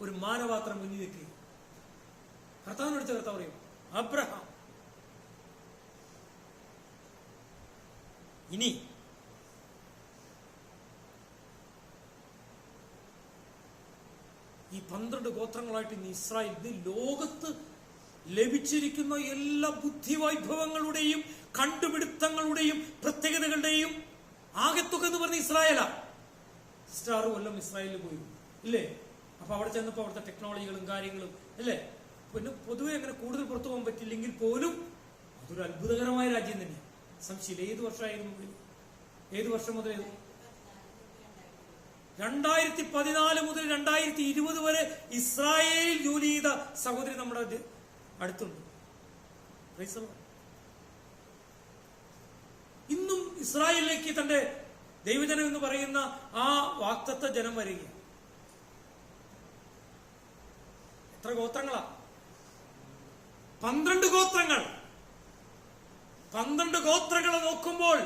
ഒരു മാനപാത്രം മുന്നിൽ നിൽക്കുക. കർത്താവിനോട് ചേർത്താ പറയും അബ്രഹാം. ഇനി ഈ 12 ഗോത്രങ്ങളായിട്ട് ഇന്ന് ഇസ്രായേൽ, ഇത് ലോകത്ത് ലഭിച്ചിരിക്കുന്ന എല്ലാ ബുദ്ധിവൈഭവങ്ങളുടെയും കണ്ടുപിടുത്തങ്ങളുടെയും പ്രത്യേകതകളുടെയും ആകെത്തുക എന്ന് പറഞ്ഞ ഇസ്രായേലാ. 6 കൊല്ലം ഇസ്രായേലിൽ പോയി ഇല്ലേ? അപ്പൊ അവിടെ ചെന്നപ്പോ അവിടുത്തെ ടെക്നോളജികളും കാര്യങ്ങളും അല്ലേ, പിന്നെ പൊതുവെ അങ്ങനെ കൂടുതൽ പുറത്തു പോകാൻ പറ്റില്ലെങ്കിൽ പോലും അതൊരു അത്ഭുതകരമായ രാജ്യം തന്നെയാണ്. സംശയം. ഏത് വർഷമായിരുന്നു? ഏത് വർഷം മുതൽ? 2014 മുതൽ 2020 വരെ ഇസ്രായേലിൽ ജോലി ചെയ്ത സഹോദരി നമ്മുടെ അടുത്തുണ്ട്. ഇന്നും ഇസ്രായേലിലേക്ക് തന്റെ ദൈവജനം എന്ന് പറയുന്ന ആ വാക്തത്വ ജനം വരികയാണ്. എത്ര ഗോത്രങ്ങളാ? 12 ഗോത്രങ്ങൾ. 12 ഗോത്രങ്ങളെ നോക്കുമ്പോൾ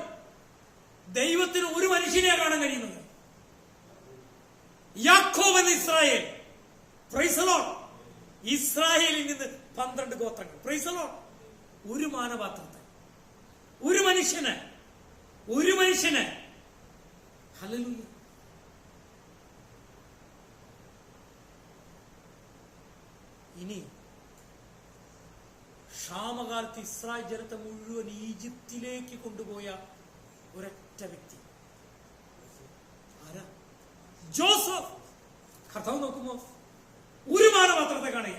ദൈവത്തിന് ഒരു മനുഷ്യനെ കാണാൻ കഴിയുന്നത്, യാക്കോബ് എന്ന ഇസ്രായേൽ. Price the Lord. ഇസ്രായേലിൽ നിന്ന് 12 ഗോത്രങ്ങൾ. Price the Lord. ഒരു മാനപാത്രത്തെ, ഒരു മനുഷ്യന് ഹല്ലേലൂയ. ഇനി ക്ഷാമകാലത്ത് ഇസ്രായേൽ ജനത്തെ മുഴുവൻ ഈജിപ്തിലേക്ക് കൊണ്ടുപോയ ഒരൊറ്റ വ്യക്തി ആരാ? ജോസഫ്. കർത്താവ് നോക്കുമ്പോ ഒരു മാനപാത്രത്തെ കാണുക.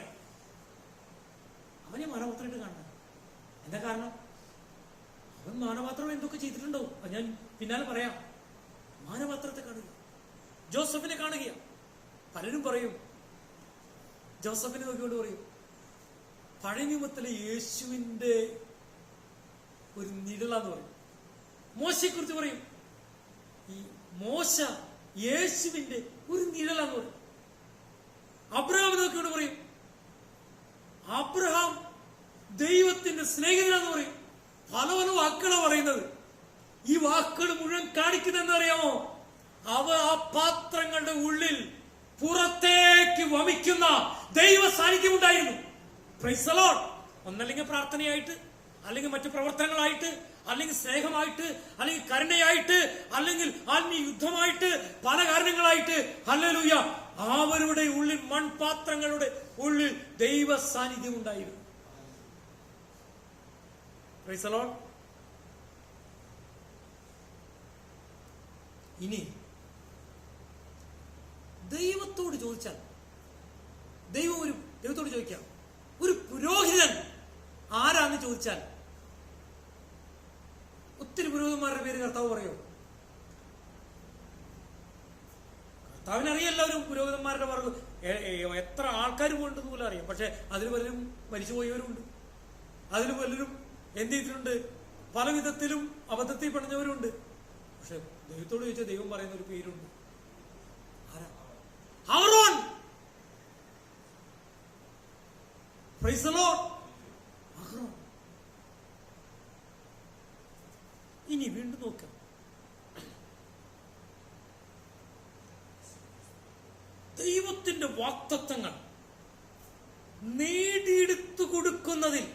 അവനെ മാനപാത്രമായിട്ട് കാണണം. എന്താ കാരണം? അവൻ മാനപാത്രം എന്തൊക്കെ ചെയ്തിട്ടുണ്ടാവും, അത് ഞാൻ പിന്നാലെ പറയാം. മാനപാത്രത്തെ കാണുക, ജോസഫിനെ കാണുക. പലരും പറയും, ജോസഫിനെ നോക്കിക്കൊണ്ട് പറയും, പഴയ നിയമത്തിലെ യേശുവിന്റെ ഒരു നിഴലാന്ന് പറയും. മോശയെ കുറിച്ച് പറയും, ഈ മോശ യേശുവിന്റെ ഒരു നിഴലാന്ന് പറയും. അബ്രഹാം നോക്കിക്കൊണ്ട് പറയും, അബ്രഹാം ദൈവത്തിന്റെ സ്നേഹിതനാന്ന് പറയും. പല പല വാക്കുകളാണ് പറയുന്നത്. ഈ വാക്കുകൾ മുഴുവൻ കാണിക്കുന്നതെന്ന് അറിയാമോ? അവ ആ പാത്രങ്ങളുടെ ഉള്ളിൽ പുറത്തേക്ക് വമിക്കുന്ന ദൈവ സാന്നിധ്യം ഉണ്ടായിരുന്നു. Price the Lord. ഒന്നല്ലെങ്കിൽ പ്രാർത്ഥനയായിട്ട്, അല്ലെങ്കിൽ മറ്റു പ്രവർത്തനങ്ങളായിട്ട്, അല്ലെങ്കിൽ സ്നേഹമായിട്ട്, അല്ലെങ്കിൽ കരുണയായിട്ട്, അല്ലെങ്കിൽ ആത്മീയ യുദ്ധമായിട്ട്, പല കാരണങ്ങളായിട്ട്. ഹല്ലേലൂയ. അവരുടെ ഉള്ളിൽ, മൺപാത്രങ്ങളുടെ ഉള്ളിൽ ദൈവ സാന്നിധ്യം ഉണ്ടായിരുന്നു. Price the Lord. ഇനി ദൈവത്തോട് ചോദിച്ചാൽ, ദൈവത്തോട് ചോദിക്കാം, ഒരു പുരോഹിതൻ ആരാന്ന് ചോദിച്ചാൽ പുരോഹിതന്മാരുടെ പേര് കർത്താവ് പറയോ? കർത്താവിനറിയാം എല്ലാവരും പുരോഹിതന്മാരുടെ പറഞ്ഞു എത്ര ആൾക്കാർ പോയിട്ടുണ്ടെന്ന് പോലും അറിയാം. പക്ഷെ അതിൽ പലരും മരിച്ചു പോയവരുണ്ട്, അതിൽ പലരും എന്ത് ചെയ്തിട്ടുണ്ട്, പല വിധത്തിലും അബദ്ധത്തിൽ പെടുന്നവരുണ്ട്. പക്ഷെ ദൈവത്തോട് ചോദിച്ചാൽ ദൈവം പറയുന്ന ഒരു പേരുണ്ട്. ആരാ? അഹരോൻ. Praise the lord. അഹരോൻ. ഇനി വീണ്ടും നോക്കാം. ദൈവത്തിന്റെ വാഗ്ദത്തങ്ങൾ നേടിയെടുത്തു കൊടുക്കുന്നതിൽ,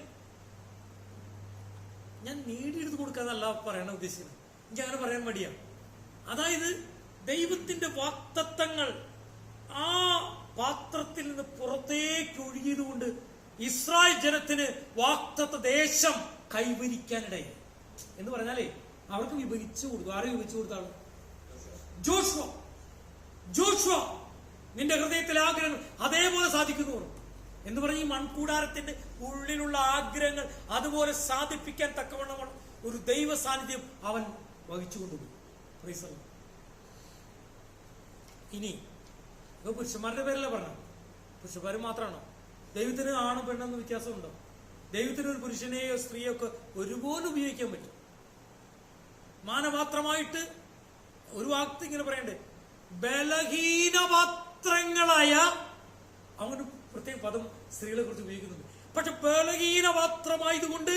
ഞാൻ നേടിയെടുത്ത് കൊടുക്കാന്നല്ല പറയാൻ ഉദ്ദേശിക്കുന്നത്, എനിക്ക് അങ്ങനെ പറയാൻ മടിയാണ്. അതായത് ദൈവത്തിന്റെ വാഗ്ദത്തങ്ങൾ ആ പാത്രത്തിൽ നിന്ന് പുറത്തേക്ക് ഒഴുകിയതുകൊണ്ട് ഇസ്രായേൽ ജനത്തിന് വാഗ്ദത്ത ദേശം കൈവരിക്കാനിടയായി. എന്ന് പറഞ്ഞാലേ അവർക്ക് വിഭജിച്ചു കൊടുത്തു. ആരെ വിഭജിച്ചു കൊടുത്താണ്? ജോഷുവ നിന്റെ ഹൃദയത്തിലെ ആഗ്രഹങ്ങൾ അതേപോലെ സാധിക്കുന്നു എന്ന് പറഞ്ഞ് ഈ മൺകൂടാരത്തിന്റെ ഉള്ളിലുള്ള ആഗ്രഹങ്ങൾ അതുപോലെ സാധിപ്പിക്കാൻ തക്കവണ്ണമാണ് ഒരു ദൈവ സാന്നിധ്യം അവൻ വഹിച്ചു കൊണ്ടുപോയി. Price the Lord. ഇനി പുരുഷന്മാരുടെ പേരല്ല പറഞ്ഞ, പുരുഷന്മാരും മാത്രമാണോ? ദൈവത്തിന് ആണും പെണ്ണെന്ന് വ്യത്യാസമുണ്ടോ? ദൈവത്തിന് ഒരു പുരുഷനെയോ സ്ത്രീയോ ഒക്കെ ഒരുപോലെ ഉപയോഗിക്കാൻ പറ്റും. മാനപാത്രമായിട്ട് ഒരു വാക്ക് ഇങ്ങനെ പറയണ്ടേ, ബലഹീനപാത്രങ്ങളായ, അങ്ങനെ പ്രത്യേക പദം സ്ത്രീകളെ കുറിച്ച് ഉപയോഗിക്കുന്നുണ്ട്. പക്ഷെ ബലഹീനപാത്രമായതുകൊണ്ട്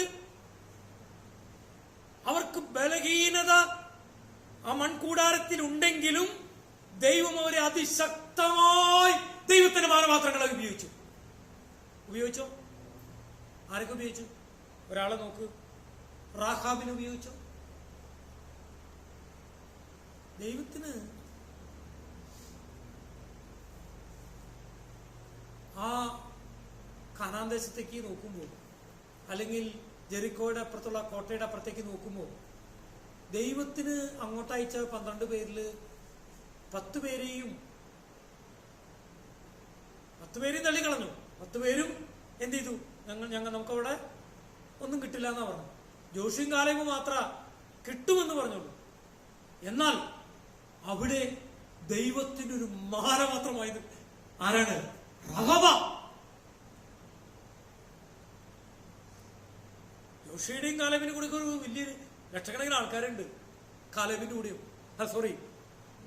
അവർക്ക് ബലഹീനത ആ മൺകൂടാരത്തിൽ ഉണ്ടെങ്കിലും ദൈവം അവരെ അതിശക്തമായി ദൈവത്തിന്റെ മാനപാത്രങ്ങളെ ഉപയോഗിച്ചോ? ആരൊക്കെ ഉപയോഗിച്ചു? ഒരാളെ നോക്ക്, റാഹാബിനെ ഉപയോഗിച്ചോ? ദൈവത്തിന് ആ കനാൻ ദേശത്തേക്ക് നോക്കുമ്പോൾ, അല്ലെങ്കിൽ ജെറിക്കോയുടെ അപ്പുറത്തുള്ള കോട്ടയുടെ അപ്പുറത്തേക്ക് നോക്കുമ്പോൾ, ദൈവത്തിന് അങ്ങോട്ടയച്ച 12 പേരിൽ 10 പേരെയും തള്ളിക്കളഞ്ഞു. 10 പേരും എന്ത് ചെയ്തു? നമുക്കവിടെ ഒന്നും കിട്ടില്ല എന്നാ പറഞ്ഞു. ജോഷിയും കാലേബും മാത്രം കിട്ടുമെന്ന് പറഞ്ഞുള്ളൂ. എന്നാൽ അവിടെ ദൈവത്തിന്റെ ഒരു മാനപാത്രമായത് ആരാണ്? റഹബ. ജോഷിയുടെയും കാലേബിന്റെ കൂടെ ഒരു വലിയൊരു ലക്ഷക്കണക്കിന് ആൾക്കാരുണ്ട്. കാലേബിന്റെ കൂടെയും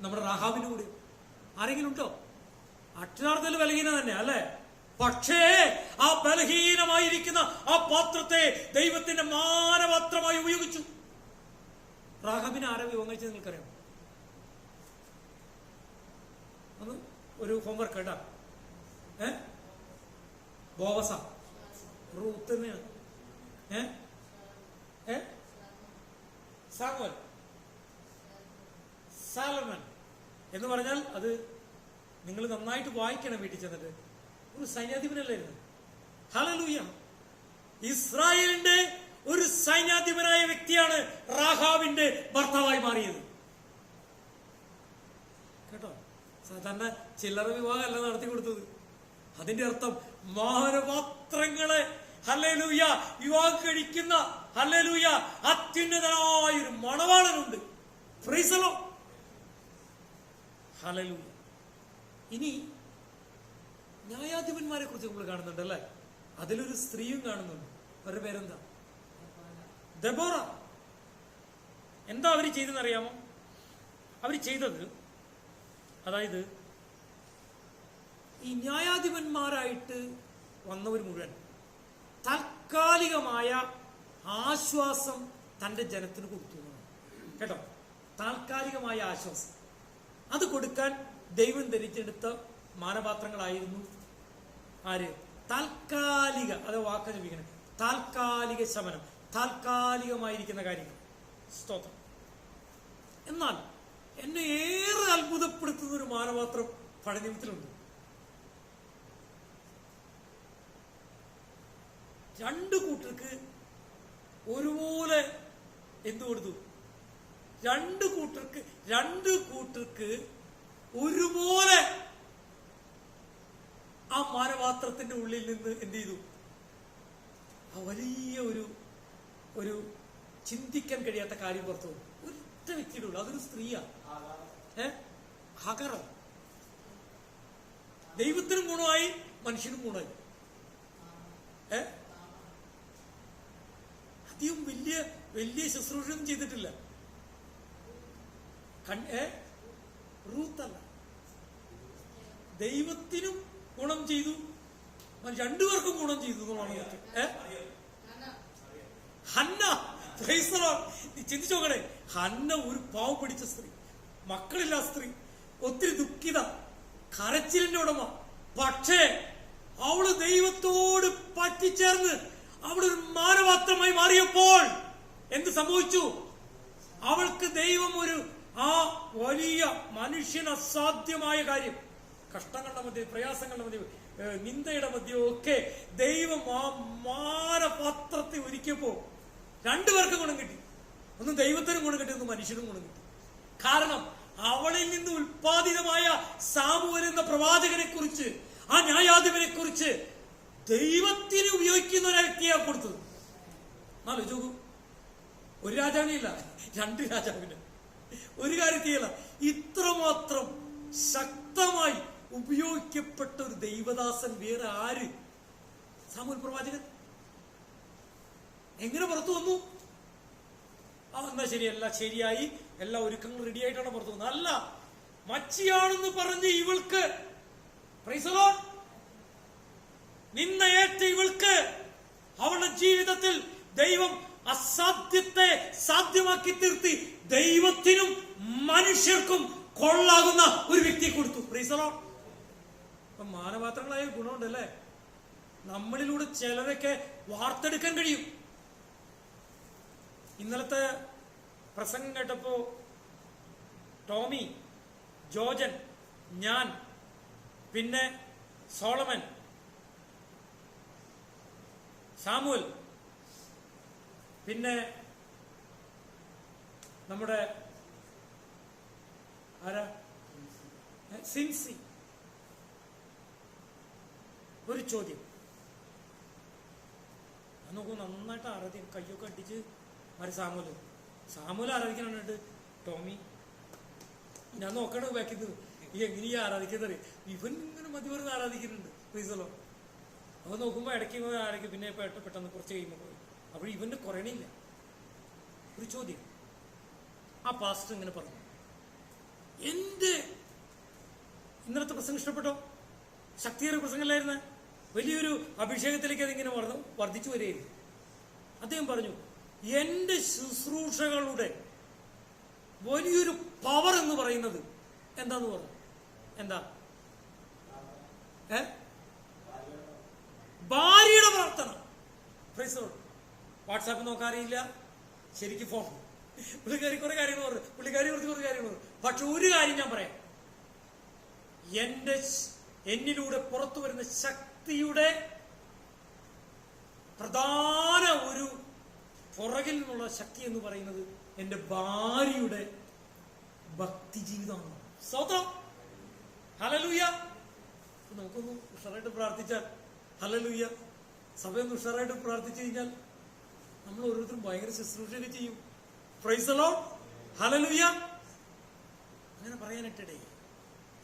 നമ്മുടെ റഹാബിന്റെ കൂടെയും. ആരെങ്കിലും ഉണ്ടോ? അക്ഷരാർത്ഥത്തിൽ ബലഹീന തന്നെ അല്ലെ? പക്ഷേ ആ ബലഹീനമായിരിക്കുന്ന ആ പാത്രത്തെ ദൈവത്തിന്റെ മാനപാത്രമായി ഉപയോഗിച്ചു. റാഹാബിനെ ആരെ വിവാഹം കഴിച്ചത് നിങ്ങൾക്കറിയാം? ഒന്ന് ഒരു ഹോംവർക്ക് കേട്ടാ. ബോവസ, റൂത്ത് തന്നെയാണ്. സാമുവൽ, സാലമൻ എന്ന് പറഞ്ഞാൽ അത് നിങ്ങൾ നന്നായിട്ട് വായിക്കണം വീട്ടിൽ ചെന്നിട്ട്. ഒരു സൈന്യാധിപനല്ലായിരുന്നു. ഹല്ലേലൂയ. ഇസ്രായേലിന്റെ ഒരു സൈന്യാധിപനായ വ്യക്തിയാണ് റാഹാബിന്റെ ഭർത്താവായി മാറിയത്. കേട്ടോ? സാധാരണ ചില്ലറ വിവാഹമല്ല നടത്തി കൊടുത്തത്. അതിന്റെ അർത്ഥം മാനപാത്രങ്ങളെ ഹല്ലേലൂയ വിവാഹം കഴിക്കുന്ന ഹല്ലേലൂയ അത്യുന്നതനായ ഒരു മണവാളനുണ്ട്. Praise the lord. ഹല്ലേലൂയ. ഇനി ന്യായാധിപന്മാരെ കുറിച്ച് നമ്മൾ കാണുന്നുണ്ട് അല്ലെ? അതിലൊരു സ്ത്രീയും കാണുന്നുണ്ട്. അവരുടെ പേരെന്താ? ദെബോറ. എന്താ അവർ ചെയ്തെന്നറിയാമോ? അവർ ചെയ്തത്, അതായത് ഈ ന്യായാധിപന്മാരായിട്ട് വന്നവർ മുഴുവൻ താൽക്കാലികമായ ആശ്വാസം തന്റെ ജനത്തിന് കൊടുത്തു. കേട്ടോ? താൽക്കാലികമായ ആശ്വാസം അത് കൊടുക്കാൻ ദൈവം ധരിച്ചെടുത്ത മാനപാത്രങ്ങളായിരുന്നു ആര്? താൽക്കാലിക, അത് വാക്ക് ജപിക്കണം, താൽക്കാലിക ശമനം, താൽക്കാലികമായിരിക്കുന്ന കാര്യങ്ങൾ. സ്തോത്രം. എന്നാൽ എന്നെ ഏറെ അത്ഭുതപ്പെടുത്തുന്ന ഒരു മാനപാത്രം പഴയ നിയമത്തിലുണ്ട്. 2 കൂട്ടർക്ക് ഒരുപോലെ എന്തു കൊടുത്തു? 2 കൂട്ടർക്ക് ഒരുപോലെ ആ മാനപാത്രത്തിന്റെ ഉള്ളിൽ നിന്ന് എന്ത് ചെയ്തു? ആ വലിയ ഒരു ചിന്തിക്കാൻ കഴിയാത്ത കാര്യം പുറത്തു പോകും. ഒറ്റ വ്യക്തിയുടെ ഉള്ളു, അതൊരു സ്ത്രീയാണ്. ഹഗർ. ദൈവത്തിനും ഗുണമായി മനുഷ്യനും ഗുണമായി. അധികം വലിയ വലിയ ശുശ്രൂഷയൊന്നും ചെയ്തിട്ടില്ല. റൂത്തല്ല, ദൈവത്തിനും ഗുണം ചെയ്തു, രണ്ടുപേർക്കും ഗുണം ചെയ്തു എന്നുള്ളതാണ്. ഹന്ന, ചിന്തിച്ചു നോക്കണേ, ഹന്ന ഒരു പാവം പിടിച്ച സ്ത്രീ, മക്കളില്ലാത്ത സ്ത്രീ, ഒത്തിരി ദുഃഖിത, കരച്ചിലിന്റെ ഉടമ. പക്ഷേ അവള് ദൈവത്തോട് പറ്റിച്ചേർന്ന് അവളൊരു മാനപാത്രമായി മാറിയപ്പോൾ എന്ത് സംഭവിച്ചു? അവൾക്ക് ദൈവം ഒരു ആ വലിയ മനുഷ്യന് അസാധ്യമായ കാര്യം, കഷ്ടങ്ങളുടെ മധ്യ, പ്രയാസങ്ങളുടെ മധ്യ, നിന്ദയുടെ മധ്യമൊക്കെ ദൈവം ആ മാനപാത്രത്തെ ഒരുക്കിയപ്പോ രണ്ടുപേർക്കും ഗുണം കിട്ടി. ഒന്ന് ദൈവത്തിനും ഗുണം കിട്ടി, ഒന്ന് മനുഷ്യനും ഗുണം കിട്ടി. കാരണം അവളിൽ നിന്ന് ഉൽപാദിതമായ സാമുവേൽ എന്ന പ്രവാചകനെ കുറിച്ച്, ആ ന്യായാധിപനെ കുറിച്ച് ദൈവത്തിന് ഉപയോഗിക്കുന്ന ഒരു വ്യക്തിയാണ് കൊടുത്തത്. ആലോചിച്ചു നോക്കൂ, ഒരു രാജാവിനില്ല, രണ്ട് രാജാവിന്, ഒരു കാര്യത്തിയല്ല, ഇത്രമാത്രം ശക്തമായി ഉപയോഗിക്കപ്പെട്ട ഒരു ദൈവദാസൻ വേറെ ആര്? സാമുവേൽ പ്രവാചകൻ. എങ്ങനെ പുറത്തു വന്നു? എന്നാ ശരി, എല്ലാം ശരിയായി, എല്ലാ ഒരുക്കങ്ങളും റെഡി ആയിട്ടാണ് പുറത്തു വന്നത്. അല്ല, മച്ചിയാണെന്ന് പറഞ്ഞ് ഇവൾക്ക് നിന്നയേറ്റ ഇവൾക്ക് അവളുടെ ജീവിതത്തിൽ ദൈവം അസാധ്യത്തെ സാധ്യമാക്കി തീർത്തി ദൈവത്തിനും മനുഷ്യർക്കും കൊള്ളാകുന്ന ഒരു വ്യക്തിയെ കൊടുത്തു. പ്രൈസലോ. അപ്പൊ മാനപാത്രങ്ങളായ ഗുണമുണ്ടല്ലേ, നമ്മളിലൂടെ ചിലരൊക്കെ വാർത്തെടുക്കാൻ കഴിയും. ഇന്നലത്തെ പ്രസംഗം കേട്ടപ്പോ ടോമി, ജോജൻ, ഞാൻ, പിന്നെ സോളമൻ, സാമുവൽ, പിന്നെ നമ്മുടെ ആരാ, സിൻസി. ഒരു ചോദ്യം നോക്കൂ, നന്നായിട്ട് ആരാധിക്കും, കയ്യൊക്കെ അടിച്ച് ആര്? സാമുവൽ ആരാധിക്കാനായിട്ട് ടോമി. ഞാൻ നോക്കണ ബാക്കിയത് ഈ എങ്ങനെയാ ആരാധിക്കുന്നത്? ഇവൻ ഇങ്ങനെ മതി പറഞ്ഞ് ആരാധിക്കുന്നുണ്ട്. പ്രീസലോ. അപ്പൊ നോക്കുമ്പോ ഇടയ്ക്ക് ആരൊക്കെ, പിന്നെ പെട്ടെന്ന് കുറച്ച് കഴിയുമ്പോൾ പോയി. അപ്പോൾ ഇവന്റെ കുറയണില്ല. ഒരു ചോദ്യം, ആ പാസ്റ്റർ ഇങ്ങനെ പറഞ്ഞു, എന്റെ ഇന്നലത്തെ പ്രസംഗം ഇഷ്ടപ്പെട്ടോ? ശക്തിയേറിയ പ്രസംഗമല്ലായിരുന്ന, വലിയൊരു അഭിഷേകത്തിലേക്ക് അതിങ്ങനെ വർദ്ധിച്ചു വരികയായിരുന്നു. അദ്ദേഹം പറഞ്ഞു, എന്റെ ശുശ്രൂഷകളുടെ വലിയൊരു പവർ എന്ന് പറയുന്നത് എന്താന്ന് പറഞ്ഞു. എന്താ? ഭാര്യയുടെ പ്രാർത്ഥന. വാട്സാപ്പ് നോക്കാറിയില്ല, ശരിക്കും ഫോൺ. പുള്ളിക്കാരി കുറെ കാര്യങ്ങൾ പറഞ്ഞു, പുള്ളിക്കാരി കുറച്ച് കാര്യങ്ങൾ പറഞ്ഞു. പക്ഷെ ഒരു കാര്യം ഞാൻ പറയാം, എന്നിലൂടെ പുറത്തു വരുന്ന ശക്തിയുടെ പ്രധാന ഒരു പുറകിൽ നിന്നുള്ള ശക്തി എന്ന് പറയുന്നത് എന്റെ ഭാര്യയുടെ ഭക്തി ജീവിതമാണ്. സ്വതം. ഹല്ലേലൂയ. നമുക്കൊന്ന് ഉഷാറായിട്ട് പ്രാർത്ഥിച്ചാൽ, ഹല്ലേലൂയ, സഭയൊന്ന് ഉഷാറായിട്ട് പ്രാർത്ഥിച്ചു കഴിഞ്ഞാൽ നമ്മൾ ഓരോരുത്തരും ഭയങ്കര ശുശ്രൂഷയൊക്കെ ചെയ്യും. Price the lord. ഹല്ലേലൂയ. അങ്ങനെ പറയാനിട്ടേ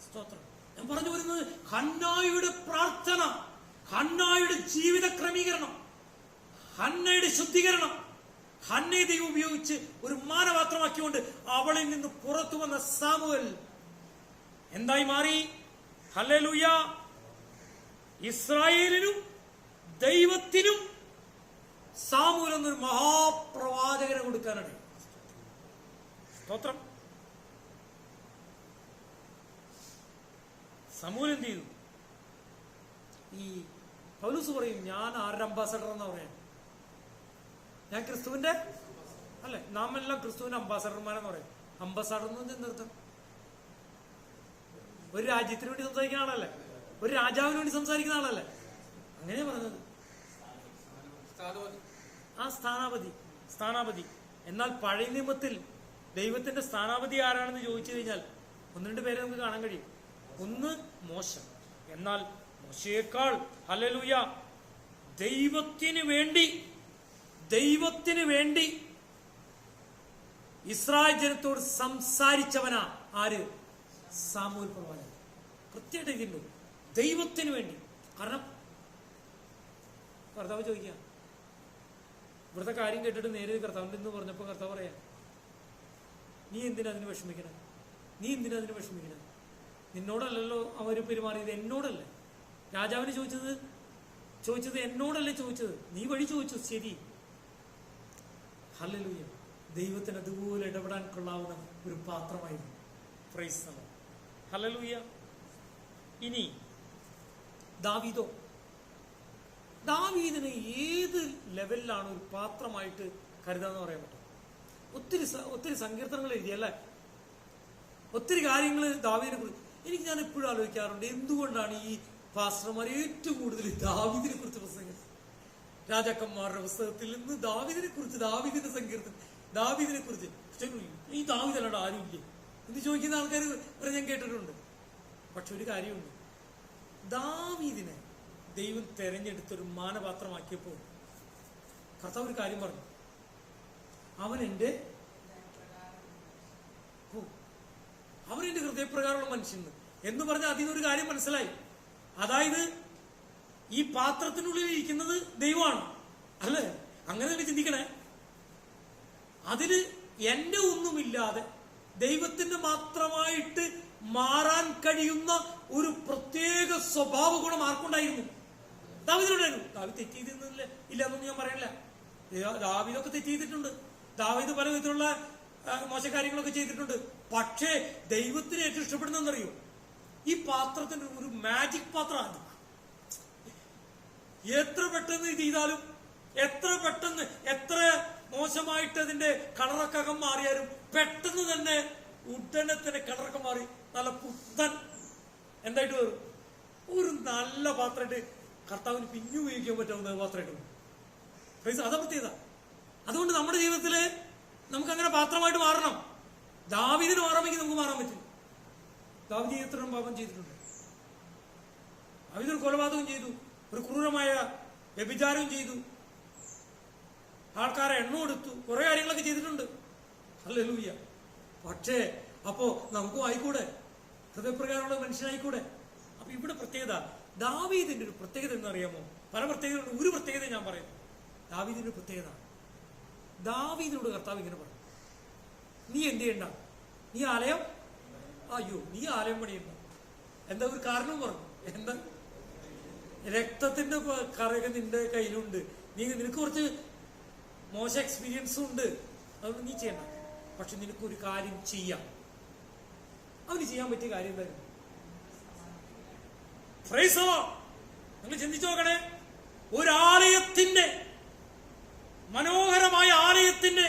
സ്തോത്രം. ഞാൻ പറഞ്ഞു വരുന്നത്, ഹന്നായുടെ പ്രാർത്ഥന, ഹന്നായുടെ ജീവിത ക്രമീകരണം, ഹന്നയുടെ ശുദ്ധീകരണം, ഹന്നയെ ദൈവം ഉപയോഗിച്ച് ഒരു മാനപാത്രമാക്കിക്കൊണ്ട് അവളിൽ നിന്ന് പുറത്തു വന്ന സാമുവൽ എന്തായി മാറി? ഹല്ലേലൂയ. ഇസ്രായേലിനും ദൈവത്തിനും സാമുവൽ എന്നൊരു മഹാപ്രവാചകനെ കൊടുക്കാനാണ്. സ്തോത്രം. സമൂഹം എന്ത് ചെയ്തു? ഈ പൗലോസ് പറയും, ഞാൻ ആരുടെ അംബാസഡർ എന്നാ പറയാൻ? ഞാൻ ക്രിസ്തുവിന്റെ അല്ലെ, നാം എല്ലാം ക്രിസ്തുവിന്റെ അംബാസഡർമാരെന്ന് പറയും. അംബാസഡർ എന്ന് നിർത്തം ഒരു രാജ്യത്തിന് വേണ്ടി സംസാരിക്കുന്ന ആളല്ലേ, ഒരു രാജാവിന് വേണ്ടി സംസാരിക്കുന്ന ആളല്ലേ, അങ്ങനെയാ പറഞ്ഞത്. ആ സ്ഥാനാപതി. എന്നാൽ പഴയ നിയമത്തിൽ ദൈവത്തിന്റെ സ്ഥാനാപതി ആരാണെന്ന് ചോദിച്ചു കഴിഞ്ഞാൽ ഒന്ന് രണ്ട് പേരെ നമുക്ക് കാണാൻ കഴിയും. ഒന്ന് മോശ. എന്നാൽ മോശയേക്കാൾ ദൈവത്തിന് വേണ്ടി ഇസ്രായേൽ ജനത്തോട് സംസാരിച്ചവനാ ആര്? സാമുവേൽ പ്രവാചകൻ. കൃത്യമായിട്ട് എഴുതിയിട്ടുണ്ട്, ദൈവത്തിന് വേണ്ടി. കാരണം കർത്താവ് ചോദിക്കുക, ഇവിടുത്തെ കാര്യം കേട്ടിട്ട് നേരെ കർത്താവിൻ്റെ എന്ന് പറഞ്ഞപ്പോൾ കർത്താവ് പറയാ, നീ എന്തിനാ അതിന് വിഷമിക്കണേ? നീ എന്തിനാ അതിന് വിഷമിക്കണേ? നിന്നോടല്ലല്ലോ അവർ പെരുമാറിയത്, എന്നോടല്ലേ. രാജാവിന് ചോദിച്ചത് എന്നോടല്ലേ ചോദിച്ചത്, നീ വഴി ചോദിച്ചു, ശരി. ഹല്ലേലൂയ. ദൈവത്തിന് അതുപോലെ ഇടപെടാൻ കൊള്ളാവുന്ന ഒരു പാത്രമായിരുന്നു. Praise the lord. ഹല്ലേലൂയ. ഇനി ദാവീദിനെ ഏത് ലെവലിലാണ് ഒരു പാത്രമായിട്ട് കരുതാന്ന് പറയാൻ പറ്റും? ഒത്തിരി സങ്കീർത്തനങ്ങൾ എഴുതിയല്ലേ, ഒത്തിരി കാര്യങ്ങൾ ദാവീദിനെ കുറിച്ച്. ഞാൻ എപ്പോഴും ആലോചിക്കാറുണ്ട്, എന്തുകൊണ്ടാണ് ഈ പാസ്റ്റർമാർ ഏറ്റവും കൂടുതൽ ദാവീദിനെ കുറിച്ച് പ്രസംഗിച്ചത്? രാജാക്കന്മാരുടെ പുസ്തകത്തിൽ നിന്ന് ദാവീദിന്റെ സങ്കീർത്തനം, ദാവീദിനെ കുറിച്ച്. ഈ ദാവീദ് അല്ലാണ്ട് ആരും ഇല്ലേ എന്ന് ചോദിക്കുന്ന ആൾക്കാർ ഞാൻ കേട്ടിട്ടുണ്ട്. പക്ഷെ ഒരു കാര്യമുണ്ട്, ദാവീദിനെ ദൈവം തെരഞ്ഞെടുത്തൊരു മാനപാത്രമാക്കിയപ്പോൾ കർത്താവ് ഒരു കാര്യം പറഞ്ഞു, അവൻ എന്റെ ഹൃദയപ്രകാരമുള്ള മനുഷ്യൻ എന്ന് പറഞ്ഞാൽ അതിനൊരു കാര്യം മനസ്സിലായി. അതായത് ഈ പാത്രത്തിനുള്ളിൽ ഇരിക്കുന്നത് ദൈവമാണ്, അല്ലേ? അങ്ങനെ തന്നെ ചിന്തിക്കണേ. അതില് എന്റെ ഒന്നുമില്ലാതെ ദൈവത്തിന്റെ മാത്രമായിട്ട് മാറാൻ കഴിയുന്ന ഒരു പ്രത്യേക സ്വഭാവ ഗുണം ആർക്കുണ്ടായിരുന്നു? ദാവീദിനുണ്ടായിരുന്നു. ദാവീദ് തെറ്റ് ചെയ്തിരുന്നില്ല ഇല്ല എന്നൊന്നും ഞാൻ പറയണില്ല. ദാവീദൊക്കെ തെറ്റ് ചെയ്തിട്ടുണ്ട്. ദാവീദ് പല വിധത്തിലുള്ള മോശകാര്യങ്ങളൊക്കെ ചെയ്തിട്ടുണ്ട്. പക്ഷേ ദൈവത്തിന് ഏറ്റവും ഇഷ്ടപ്പെടുന്നറിയോ? ഈ പാത്രത്തിന് ഒരു മാജിക് പാത്രമാണ്. എത്ര പെട്ടെന്ന് ചെയ്താലും, എത്ര മോശമായിട്ട് അതിന്റെ കളറൊക്കെ മാറിയാലും പെട്ടെന്ന് തന്നെ ഉടനെ തന്നെ കളറൊക്കെ മാറി നല്ല പുത്തൻ എന്തായിട്ട് വരും. ഒരു നല്ല പാത്രമായിട്ട് കർത്താവിന് പിന്നെ ഉപയോഗിക്കാൻ പറ്റാവുന്ന പാത്രമായിട്ട് വരും. അതാ പ്രത്യേകത. അതുകൊണ്ട് നമ്മുടെ ജീവിതത്തില് നമുക്ക് അങ്ങനെ പാത്രമായിട്ട് മാറണം. ദാവീദിന് മാറാമെങ്കിൽ നമുക്ക് മാറാൻ പറ്റും. ദാവീദ് എത്ര പാപം ചെയ്തിട്ടുണ്ട്. ദാവീദ് ഒരു കൊലപാതകം ചെയ്തു, ഒരു ക്രൂരമായ വ്യഭിചാരവും ചെയ്തു, ആൾക്കാരെ എണ്ണം എടുത്തു, കുറെ കാര്യങ്ങളൊക്കെ ചെയ്തിട്ടുണ്ട്. ഹല്ലേലൂയ. പക്ഷേ അപ്പോ നമുക്കും ആയിക്കൂടെ, ഹൃദയപ്രകാരമുള്ള മനുഷ്യനായിക്കൂടെ? അപ്പൊ ഇവിടെ പ്രത്യേകത, ദാവീദിന്റെ ഒരു പ്രത്യേകത എന്നറിയാമോ? പല പ്രത്യേകതയുണ്ട്. ഒരു പ്രത്യേകത ഞാൻ പറയുന്നു. ദാവീദിന്റെ പ്രത്യേകത, ദാവീദിനോട് കർത്താവ് ഇങ്ങനെ പറഞ്ഞു, നീ എന്ത് ചെയ്യണ്ട, നീ ആലയം പണിയണ്ട. എന്താ ഒരു കാരണവും പറഞ്ഞു. എന്താ? രക്തത്തിന്റെ കറയൊക്കെ നിന്റെ കയ്യിലുണ്ട്, നിനക്ക് കുറച്ച് മോശ എക്സ്പീരിയൻസും ഉണ്ട്, അതുകൊണ്ട് നീ ചെയ്യണ്ട. പക്ഷെ നിനക്കൊരു കാര്യം ചെയ്യാം. അവന് ചെയ്യാൻ പറ്റിയ കാര്യം എന്തായിരുന്നു? Price the Lord. നിങ്ങൾ ചിന്തിച്ചു നോക്കണേ. ഒരാലയത്തിന്റെ, മനോഹരമായ ആലയത്തിന്റെ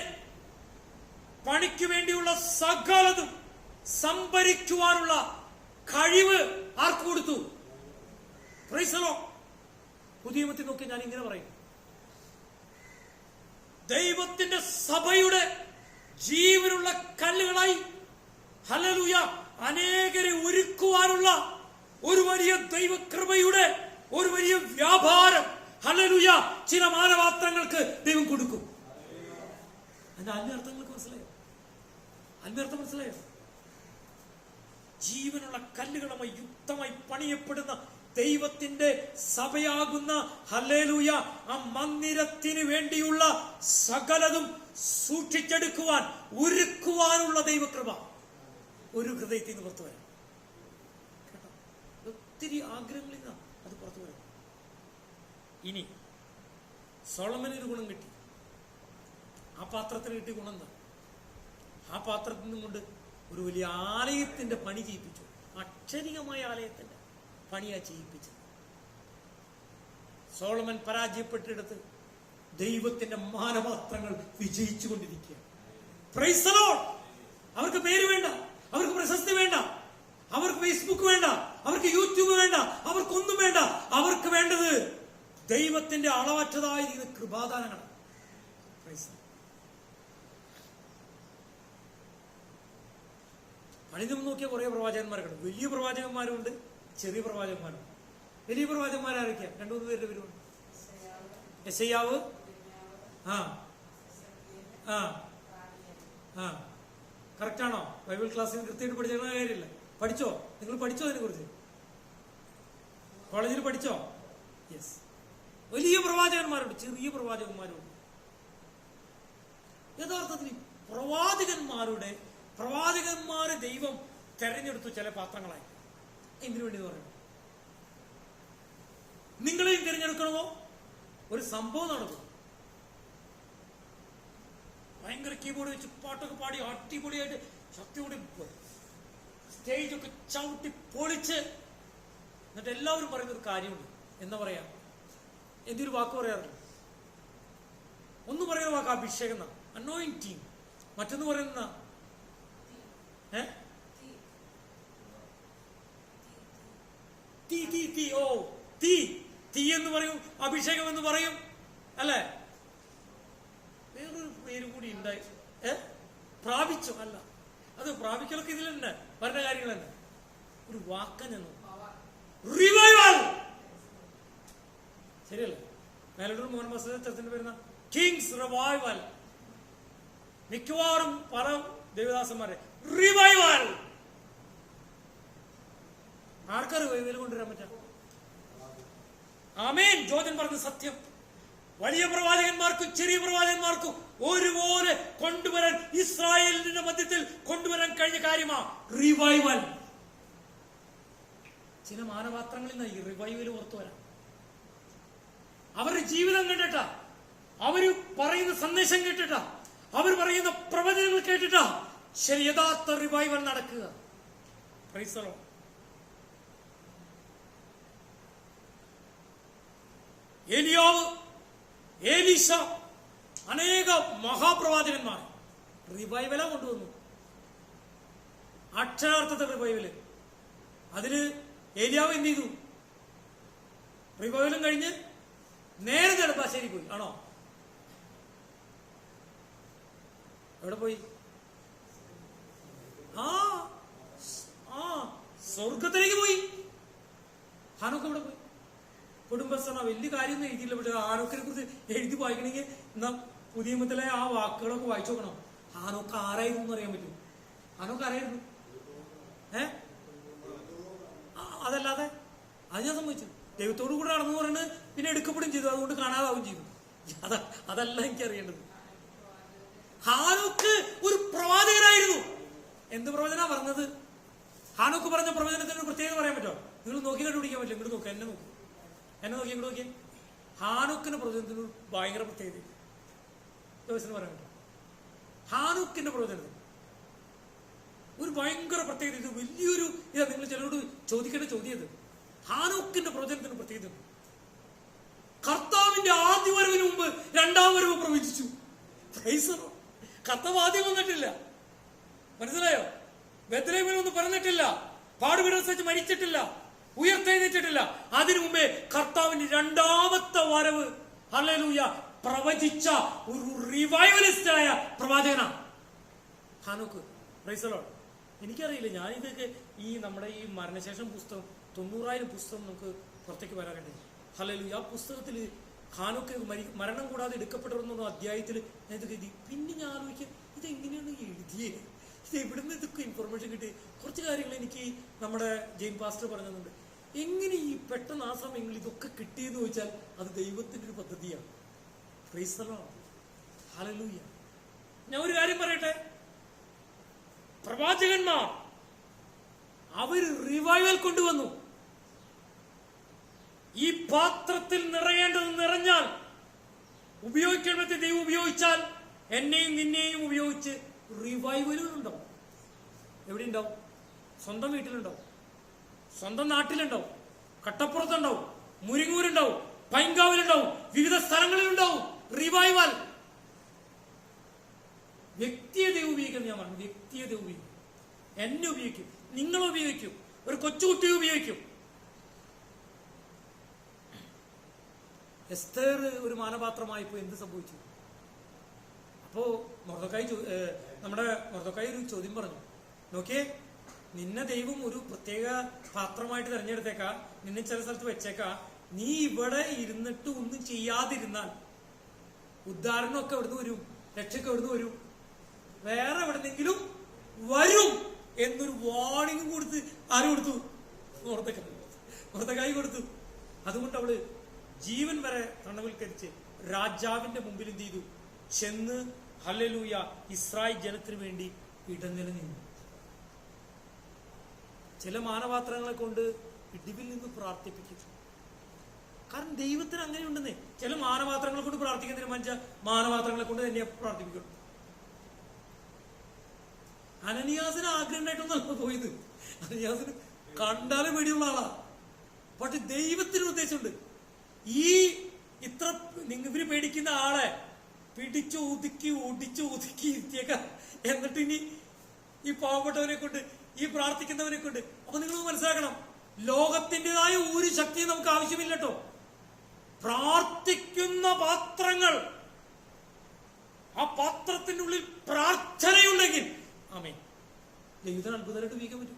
പണിക്ക് വേണ്ടിയുള്ള സകലതും സംഭരിക്കുവാനുള്ള കഴിവ് ആർക്ക് കൊടുത്തു? Price the Lord. പുതിയ നിയമത്തിൽ നോക്കി ഞാൻ ഇങ്ങനെ പറയും, ദൈവത്തിന്റെ സഭയുടെ ജീവനുള്ള കല്ലുകളായി ഹല്ലേലൂയ അനേകരെ ഒരുക്കുവാനുള്ള ഒരു വലിയ ദൈവകൃപയുടെ ഒരു വലിയ വ്യാപാരം ഹല്ലേലൂയ ചില മാനപാത്രങ്ങൾക്ക് ദൈവം കൊടുക്കും. അതിന്റെ ആത്മീയാർത്ഥങ്ങൾക്ക് മനസ്സിലായോ? ജീവനുള്ള കല്ലുകളുമായി യുക്തമായി പണിയപ്പെടുന്ന ദൈവത്തിന്റെ സഭയാകുന്ന ഹല്ലേലൂയ ആ മന്ദിരത്തിന് വേണ്ടിയുള്ള സകലതും സൂക്ഷിച്ചെടുക്കുവാൻ ഒരുക്കുവാനുള്ള ദൈവകൃപ ഒരു ഹൃദയത്തിൽ നിന്ന് പുറത്തു വരാം. കേട്ടോ, ഒത്തിരി ആഗ്രഹങ്ങളിൽ നിന്നാണ് അത് പുറത്തു വരാം. ഇനി സോളമനൊരു ഗുണം കിട്ടി. ആ പാത്രത്തിന് കിട്ടിയ ഗുണം എന്താ? ആ പാത്രത്തിൽ നിന്നും കൊണ്ട് ഒരു വലിയ ആലയത്തിന്റെ പണി ചെയ്യിപ്പിച്ചു. അക്ഷരികമായ ആലയത്തിന്റെ പണിയാ ചെയ്യിപ്പിച്ചത്. സോളമൻ പരാജയപ്പെട്ടിടത്ത് ദൈവത്തിന്റെ മാനപാത്രങ്ങൾ വിജയിച്ചു കൊണ്ടിരിക്കുകയാണ്. Price the Lord. അവർക്ക് പേര് വേണ്ട, അവർക്ക് പ്രശസ്തി വേണ്ട, അവർക്ക് ഫേസ്ബുക്ക് വേണ്ട, അവർക്ക് യൂട്യൂബ് വേണ്ട, അവർക്കൊന്നും വേണ്ട. അവർക്ക് വേണ്ടത് ദൈവത്തിന്റെ അളവറ്റതായിരിക്കുന്ന കൃപാദാനങ്ങൾ. പണിതും നോക്കിയ കുറെ പ്രവാചകന്മാരൊക്കെ ഉണ്ട്. വലിയ പ്രവാചകന്മാരും ഉണ്ട്, ചെറിയ പ്രവാചകന്മാരും. വലിയ പ്രവാചകന്മാരായിരിക്കാം 2-3 പേരുടെ പേരുണ്ട്. യെശയ്യാവ്, കറക്റ്റാണോ? ബൈബിൾ ക്ലാസ്സിൽ കൃത്യമായിട്ട് പഠിച്ചിരുന്ന കാര്യമില്ല. പഠിച്ചോ? നിങ്ങൾ പഠിച്ചോ അതിനെ കുറിച്ച്? കോളേജിൽ പഠിച്ചോ? യെസ്. വലിയ പ്രവാചകന്മാരുണ്ട്, ചെറിയ പ്രവാചകന്മാരുണ്ട്. യഥാർത്ഥത്തിൽ പ്രവാചകന്മാരെ ദൈവം തെരഞ്ഞെടുത്തു ചില പാത്രങ്ങളായി. എന്തിനു വേണ്ടി പറയുന്നു? നിങ്ങളെയും തിരഞ്ഞെടുക്കണമോ? ഒരു സംഭവം നടക്കും. ഭയങ്കര കീബോർഡ് വെച്ച് പാട്ടൊക്കെ പാടി അടിപൊളിയായിട്ട് ശക്തിയോടെ സ്റ്റേജൊക്കെ ചവിട്ടി പൊളിച്ച്, എന്നിട്ട് എല്ലാവരും പറയുന്ന ഒരു കാര്യമുണ്ട്. എന്താ പറയാ? എന്തൊരു വാക്ക് പറയാറില്ല. ഒന്ന് പറയുന്ന വാക്ക് അഭിഷേകം എന്നാ, അനോയിന്റിങ്. മറ്റൊന്ന് പറയുന്ന തീ എന്ന് പറയും, അഭിഷേകം എന്ന് പറയും, അല്ലേ? വേറൊരു പേര് കൂടി ഉണ്ടായി. പ്രാപിച്ചോ? അല്ല, അത് പ്രാപിക്കലൊക്കെ ഇതിൽ തന്നെ പറഞ്ഞ കാര്യങ്ങൾ തന്നെ. ഒരു വാക്ക ഞാൻ റിവൈവൽ. ശരിയല്ലേ? മേലോട്ടൂർ മോഹൻ മസൂദ് ചർച്ചിന്റെ പേരുന്ന കിങ്സ് റിവൈവൽ. മിക്കവാറും പല ദേവദാസന്മാരെ റിവൈവൽ. ആർക്കാ റിവൈവൽ കൊണ്ടുവരാൻ പറ്റാ? ആമേൻ. ജോജൻ പറഞ്ഞ സത്യം. വലിയ പ്രവാചകന്മാർക്കും ചെറിയ പ്രവാചകന്മാർക്കും ഒരുപോലെ കൊണ്ടുവരാൻ, ഇസ്രായേലിന്റെ മധ്യത്തിൽ കൊണ്ടുവരാൻ കഴിഞ്ഞ കാര്യമാ റിവൈവൽ. ചില മാനപാത്രങ്ങളിൽ നിന്ന് ഈ റിവൈവൽ ഓർത്തു വരാം. അവരുടെ ജീവിതം കണ്ടിട്ടാ, അവര് പറയുന്ന സന്ദേശം കേട്ടിട്ടാ, അവർ പറയുന്ന പ്രവചനങ്ങൾ കേട്ടിട്ടാ ശരി യഥാർത്ഥ റിവൈവൽ നടക്കുക. Price the Lord. ഏലിയാവ്, ഏലീശ, അനേക മഹാപ്രവാചകന്മാർ റിവൈവലാ കൊണ്ടുവന്നു. അക്ഷരാർത്ഥത്തെ റിവൈവല്. അതില് ഏലിയാവ് എന്ത് ചെയ്തു? റിവൈവലും കഴിഞ്ഞ് നേരെ നെടുമ്പാശ്ശേരി പോയി. ആണോ? എവിടെ പോയി? സ്വർഗത്തിലേക്ക് പോയി. ഹാനോക്ക് എവിടെ പോയി? കുടുംബസ്ഥന വലിയ കാര്യമൊന്നും എഴുതിയില്ല. പക്ഷെ ഹാനോക്കിനെ കുറിച്ച് എഴുതി വായിക്കണമെങ്കിൽ എന്നാ പുതിയ നിയമത്തിലെ ആ വാക്കുകളൊക്കെ വായിച്ചു നോക്കണം. ഹാനോക്ക് ആരായിരുന്നു എന്ന് അറിയാൻ പറ്റും. ഹാനോക്ക് ആരായിരുന്നു? അതല്ലാതെ അത് ഞാൻ സമ്മതിച്ചു. ദൈവത്തോടു കൂടെ നടന്നു പറയുന്നത് പിന്നെ എടുക്കപ്പെടുകയും ചെയ്തു, അതുകൊണ്ട് കാണാതാവുകയും ചെയ്തു. അതല്ല എനിക്കറിയേണ്ടത്. ഹാനോക്ക് ഒരു പ്രവാചകനായിരുന്നു. എന്ത് പ്രവചനാ പറഞ്ഞത്? ഹാനോക്ക് പറഞ്ഞ പ്രവചനത്തിന് പ്രത്യേകത പറയാൻ പറ്റോ? നിങ്ങൾ നോക്കി കണ്ടുപിടിക്കാൻ പറ്റില്ല. ഇങ്ങോട്ട് നോക്കുക, എന്നെ നോക്കി, ഇങ്ങോട്ട് നോക്കിയേ. ഹാനോക്കിന്റെ പ്രവചനത്തിന് ഭയങ്കര പ്രത്യേകത ദിവസം പറയാൻ പറ്റും. ഹാനോക്കിന്റെ പ്രവചനത്തിന് ഒരു ഭയങ്കര പ്രത്യേകത. ഇത് വലിയൊരു ഇതാ. നിങ്ങൾ ചിലരോട് ചോദിക്കേണ്ട ചോദ്യം. ഹാനോക്കിന്റെ പ്രവചനത്തിന് പ്രത്യേകത. കർത്താവിന്റെ ആദ്യ വരവിന് മുമ്പ് രണ്ടാം വരവ് പ്രവചിച്ചു. കർത്താവ് ആദ്യം വന്നിട്ടില്ല. മനസ്സിലായോ? ബെത്ലഹേമിലൊന്നും പറഞ്ഞിട്ടില്ല. പാടുപെടുന്ന മരിച്ചിട്ടില്ല, ഉയർത്തെഴുന്നേറ്റിട്ടില്ല. അതിനു മുമ്പേ കർത്താവിന്റെ രണ്ടാമത്തെ വരവ് ഹല്ലേലൂയ പ്രവചിച്ച ഒരു റിവൈവലിസ്റ്റായ പ്രവാചകനാണ് ഹാനോക്ക്. Price the Lord. എനിക്കറിയില്ല, ഞാനിതൊക്കെ ഈ നമ്മുടെ ഈ മരണശേഷം പുസ്തകം 90,000 പുസ്തകം നമുക്ക് പുറത്തേക്ക് വരാറുണ്ട്. ഹല്ലേലൂയ. ആ പുസ്തകത്തിൽ ഹാനോക്ക് മരണം കൂടാതെ എടുക്കപ്പെട്ടിരുന്ന അധ്യായത്തിൽ ഞാൻ ഇതൊക്കെ എഴുതി. പിന്നെ ഞാൻ ആലോചിക്കാം, ഇതെങ്ങനെയാണ് എഴുതിയത്? ഇത് എവിടുന്ന് ഇതൊക്കെ ഇൻഫർമേഷൻ കിട്ടി? കുറച്ച് കാര്യങ്ങൾ എനിക്ക് നമ്മുടെ ജെയിൻ പാസ്റ്റർ പറഞ്ഞതുണ്ട്. എങ്ങനെ ഈ പെട്ടെന്ന് ആ സമയങ്ങളിൽ ഇതൊക്കെ കിട്ടിയെന്ന് ചോദിച്ചാൽ അത് ദൈവത്തിന്റെ ഒരു പദ്ധതിയാണ്. Price the lord. ഹല്ലേലൂയ. ഞാൻ ഒരു കാര്യം പറയട്ടെ. പ്രവാചകന്മാർ അവർ റിവൈവൽ കൊണ്ടുവന്നു. ഈ പാത്രത്തിൽ നിറയേണ്ടത് നിറഞ്ഞാൽ, ഉപയോഗിക്കേണ്ടത് ദൈവം ഉപയോഗിച്ചാൽ, എന്നെയും നിന്നെയും ഉപയോഗിച്ച് റിവൈവലുകൾ ഉണ്ടാവും. എവിടെ ഉണ്ടാവും? സ്വന്തം വീട്ടിലുണ്ടാവും, സ്വന്തം നാട്ടിലുണ്ടാവും, കട്ടപ്പുറത്തുണ്ടാവും, മുരിങ്ങൂരുണ്ടാവും, പൈങ്കാവിലുണ്ടാവും, വിവിധ സ്ഥലങ്ങളിലുണ്ടാവും റിവൈവൽ. വ്യക്തിയെ ദൈവം ഉപയോഗിക്കും. ഞാൻ പറഞ്ഞു, വ്യക്തിയെ ദൈവം ഉപയോഗിക്കും. എന്നെ ഉപയോഗിക്കും, നിങ്ങളെ ഉപയോഗിക്കും, ഒരു കൊച്ചുകുട്ടിയെ ഉപയോഗിക്കും. എസ്തേർ ഒരു മാനപാത്രമായപ്പോ എന്ത് സംഭവിച്ചു? അപ്പോ നമ്മുടെ മൊർദെഖായി ഒരു ചോദ്യം പറഞ്ഞു. നോക്കിയേ, നിന്നെ ദൈവം ഒരു പ്രത്യേക പാത്രമായിട്ട് തെരഞ്ഞെടുത്തേക്കാ, നിന്നെ ചില സ്ഥലത്ത് വെച്ചേക്കാ. നീ ഇവിടെ ഇരുന്നിട്ട് ഒന്നും ചെയ്യാതിരുന്നാൽ ഉദ്ധാരണമൊക്കെ എവിടുന്ന് വരും? രക്ഷയ്ക്ക് എവിടുന്ന് വരും? വേറെ എവിടെന്നെങ്കിലും ആര് കൊടുത്തു? മൊർദെഖായി കൊടുത്തു. അതുകൊണ്ട് അവള് ജീവൻ വരെ തണവൽക്കരിച്ച് രാജാവിന്റെ മുമ്പിൽ എന്ത് ചെയ്തു? ചെന്ന് ഹല്ലേലൂയ ഇസ്രായേൽ ജനത്തിന് വേണ്ടി ഇടനില നിന്നു. ചില മാനപാത്രങ്ങളെ കൊണ്ട് ഇടിവിൽ നിന്ന് പ്രാർത്ഥിപ്പിക്കും. കാരണം ദൈവത്തിന് അങ്ങനെയുണ്ടെന്നേ. ചില മാനപാത്രങ്ങളെ കൊണ്ട് പ്രാർത്ഥിക്കുന്നതിന് മനുഷ്യ മാനപാത്രങ്ങളെ കൊണ്ട് തന്നെ പ്രാർത്ഥിപ്പിക്കും. അനനിയാസിന് ആഗ്രഹം ഉണ്ടായിട്ടൊന്നല്ല പോയത്. അനനിയാസിന് കണ്ടാലും പേടിയുള്ള ആളാ. പക്ഷെ ദൈവത്തിന് ഉദ്ദേശമുണ്ട്. ഈ ഇത്ര ഇവര് പേടിക്കുന്ന ആളെ പിടിച്ചു ഒതുക്കി ഒടിച്ചു ഒതുക്കി ഇരുത്തിയേക്കാം. എന്നിട്ട് ഇനി ഈ പാവപ്പെട്ടവനെ കൊണ്ട്, ഈ പ്രാർത്ഥിക്കുന്നവനെ കൊണ്ട്. അപ്പൊ നിങ്ങൾ മനസ്സിലാക്കണം, ലോകത്തിൻ്റെതായ ഒരു ശക്തിയും നമുക്ക് ആവശ്യമില്ല കേട്ടോ. പ്രാർത്ഥിക്കുന്ന പാത്രങ്ങൾ, ആ പാത്രത്തിന്റെ ഉള്ളിൽ പ്രാർത്ഥനയുണ്ടെങ്കിൽ ആമേൻ, ദൈവത്തിന് അത്ഭുതമായിട്ട് ഉപയോഗിക്കാൻ പറ്റും.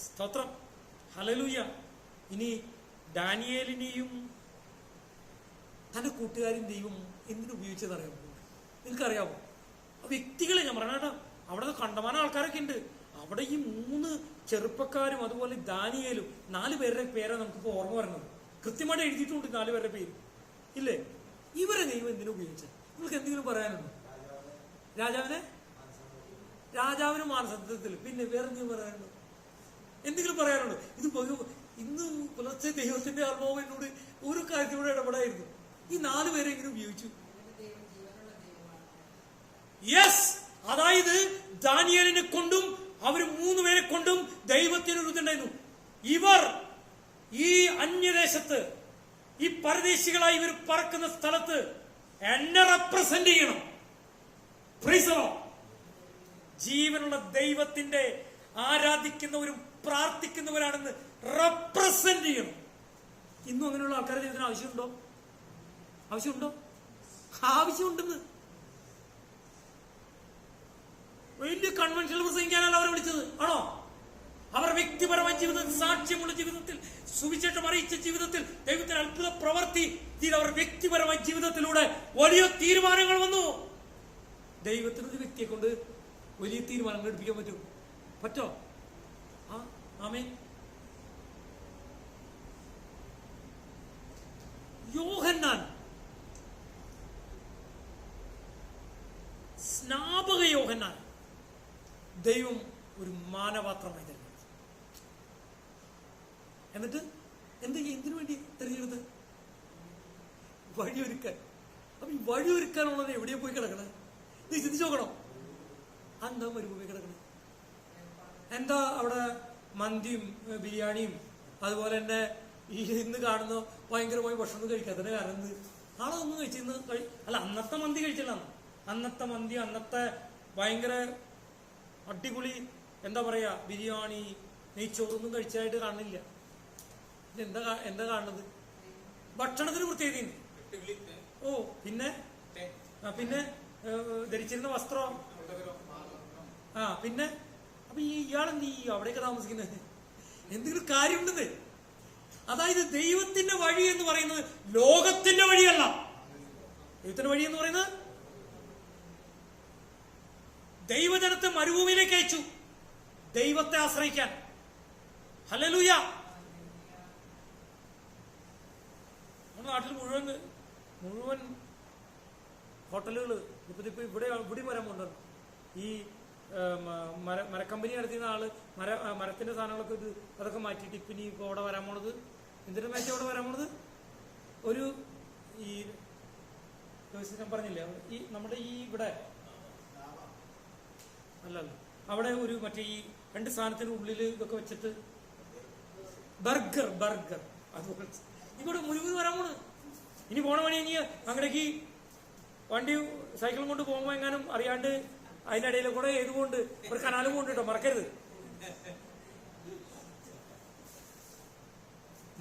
സ്തോത്രം, ഹല്ലേലൂയ. ഇനി ഡാനിയേലിനെയും തന്റെ കൂട്ടുകാരും ദൈവം എന്തിനുപയോഗിച്ചതറിയാമോ? നിങ്ങൾക്കറിയാമോ? വ്യക്തികളെ ഞാൻ പറഞ്ഞ കേട്ടോ, അവിടെ കണ്ടമാനം ആൾക്കാരൊക്കെ ഉണ്ട്. അവിടെ ഈ 3 ചെറുപ്പക്കാരും അതുപോലെ ദാനിയേലും 4 പേരുടെ പേരാണ് നമുക്കിപ്പോ ഓർമ്മ വരുന്നത്. കൃത്യമായിട്ട് എഴുതിയിട്ടുണ്ട് 4 പേരുടെ പേര്, ഇല്ലേ? ഇവരെ ദൈവം എന്തിനുപയോഗിച്ചത്? നിങ്ങൾക്ക് എന്തെങ്കിലും പറയാനുണ്ടോ? രാജാവിന് മാനസത്വത്തിൽ. പിന്നെ വേറെ എന്തെങ്കിലും പറയാനുണ്ടോ? എന്തെങ്കിലും പറയാനുണ്ടോ? ഇത് ഇന്ന് പുലർച്ചെ ദൈവത്തിന്റെ ആത്മാവ് എന്നോട് ഒരു കാര്യത്തിലൂടെ ഇടപെടായിരുന്നു. ഈ 4 പേരെ എങ്ങനെ ഉപയോഗിച്ചു? യെസ്, അതായത് ദാനിയേലിനെ കൊണ്ടും അവര് 3 പേരെ കൊണ്ടും ദൈവത്തിന് ഒരു ഇതുണ്ടായിരുന്നു. ഇവർ ഈ അന്യദേശത്ത്, ഈ പരദേശികളായി ഇവർ പറക്കുന്ന സ്ഥലത്ത് എന്നെ റെപ്രസെന്റ് ചെയ്യണം. ജീവനുള്ള ദൈവത്തിന്റെ ആരാധിക്കുന്നവരും പ്രാർത്ഥിക്കുന്നവരാണെന്ന് റെപ്രസെന്റ് ചെയ്യണം. ഇന്നും അങ്ങനെയുള്ള ആൾക്കാരെ ദൈവത്തിന് ആവശ്യമുണ്ടോ? ആവശ്യമുണ്ടെന്ന്. വലിയ കൺവെൻഷനിൽ പ്രസംഗിക്കാനല്ല അവരെ വിളിച്ചത്, ആണോ? അവർ വ്യക്തിപരമായ ജീവിതത്തിൽ, സാക്ഷ്യമുള്ള ജീവിതത്തിൽ, സുവിശേഷം അറിയിച്ച ജീവിതത്തിൽ, ദൈവത്തിന്റെ അത്ഭുത പ്രവൃത്തി, അവർ വ്യക്തിപരമായ ജീവിതത്തിലൂടെ വലിയ തീരുമാനങ്ങൾ വന്നു. ദൈവത്തിനൊരു വ്യക്തിയെ കൊണ്ട് വലിയ തീരുമാനങ്ങൾ എടുപ്പിക്കാൻ പറ്റോ? ആമേൻ. യോഹന്നാൻ, സ്നാപക യോഹന്നാൻ ദൈവം ഒരു മാനപാത്രമായി തരുന്നത്. എന്നിട്ട് എന്തിനു വേണ്ടി തെരഞ്ഞെടുത്ത്? വഴിയൊരുക്കാൻ. അപ്പൊ ഈ വഴിയൊരുക്കാനുള്ളത് എവിടെയാ പോയി കിടക്കണേ? നീ ചിന്തിച്ചു നോക്കണം. എന്താ മരുഭൂമി കിടക്കണേ? എന്താ അവിടെ മന്തിയും ബിരിയാണിയും അതുപോലെ തന്നെ ഈ ഇന്ന് കാണുന്ന ഭയങ്കരമായി ഭക്ഷണം കഴിക്കാത്തതിന്റെ കാരണം എന്ത്? നാളെ ഒന്നും കഴിച്ചിന്ന് അല്ല, അന്നത്തെ മന്തി കഴിച്ചില്ല. അന്നത്തെ മന്തി, അന്നത്തെ ഭയങ്കര അടിപൊളി എന്താ പറയാ ബിരിയാണി, നെയ്ച്ചോറൊന്നും കഴിച്ചതായിട്ട് കാണുന്നില്ല. എന്താ കാണുന്നത്? ഭക്ഷണത്തിന് പ്രത്യേകത. ഓ, പിന്നെ ധരിച്ചിരുന്ന വസ്ത്രം. പിന്നെ അപ്പൊ ഇയാളെന്ത് അവിടെയൊക്കെ താമസിക്കുന്നത്? എന്തെങ്കിലും കാര്യമുണ്ടെന്ന്. അതായത് ദൈവത്തിന്റെ വഴി എന്ന് പറയുന്നത് ലോകത്തിന്റെ വഴിയല്ല. ദൈവത്തിന്റെ വഴി എന്ന് പറയുന്നത് ദൈവജനത്തെ മരുഭൂമിയിലേക്ക് അയച്ചു, ദൈവത്തെ ആശ്രയിക്കാൻ. ഹല്ലേലൂയ. നമ്മുടെ നാട്ടിൽ മുഴുവൻ ഹോട്ടലുകൾ ഇപ്പൊ ഇവിടെ വരാൻ കൊണ്ടുവന്നു. ഈ മരക്കമ്പനി നടത്തിയ ആള് മരത്തിന്റെ സാധനങ്ങളൊക്കെ അതൊക്കെ മാറ്റിയിട്ട് ഇപ്പൊ ഇപ്പൊ അവിടെ വരാൻ പോണത് എന്തിനു മാറ്റി അവിടെ വരാൻ പോണത്? ഒരു ഈ ഞാൻ പറഞ്ഞില്ലേ, ഈ നമ്മുടെ ഈ ഇവിടെ അല്ലല്ല, അവിടെ ഒരു മറ്റേ ഈ 2 സാധനത്തിന് ഉള്ളിൽ ഇതൊക്കെ വെച്ചിട്ട് ബർഗർ അതുപോലെ ഇവിടെ മുഴുവൻ വരാൻ പോണ്. ഇനി പോണ വഴി ഇനി അങ്ങടേക്ക് വണ്ടി സൈക്കിളും കൊണ്ട് പോകുമ്പോ എങ്ങാനും അറിയാണ്ട് അതിന്റെ ഇടയിൽ കൂടെ ഏതുകൊണ്ട് ഒരു കനാലും കൊണ്ട് കേട്ടോ, മറക്കരുത്.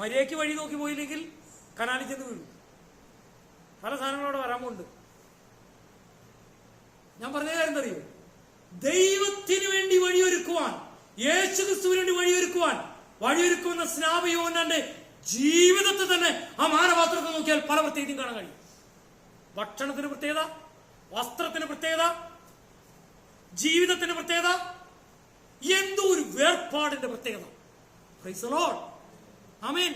മര്യാദയ്ക്ക് വഴി നോക്കി പോയില്ലെങ്കിൽ കനാലിൽ ചെന്ന് വീഴും. പല സാധനങ്ങളോടെ വരാൻ പോകുന്നുണ്ട്. ഞാൻ പറഞ്ഞ കാര്യം അറിയോ? ദൈവത്തിന് വേണ്ടി വഴിയൊരുക്കുവാൻ, യേശുക്രിസ്തുവിന് വേണ്ടി വഴിയൊരുക്കുമെന്ന സ്നാപക യോഹന്നാന്റെ ജീവിതത്തിൽ തന്നെ ആ മാനപാത്രത്തെ നോക്കിയാൽ പല പ്രത്യേകതയും കാണാൻ കഴിയും. ഭക്ഷണത്തിന് പ്രത്യേകത, വസ്ത്രത്തിന് പ്രത്യേകത, ജീവിതത്തിന് പ്രത്യേകത, എന്തോ ഒരു വേർപാടിന്റെ പ്രത്യേകത. Praise the lord. ആമേൻ.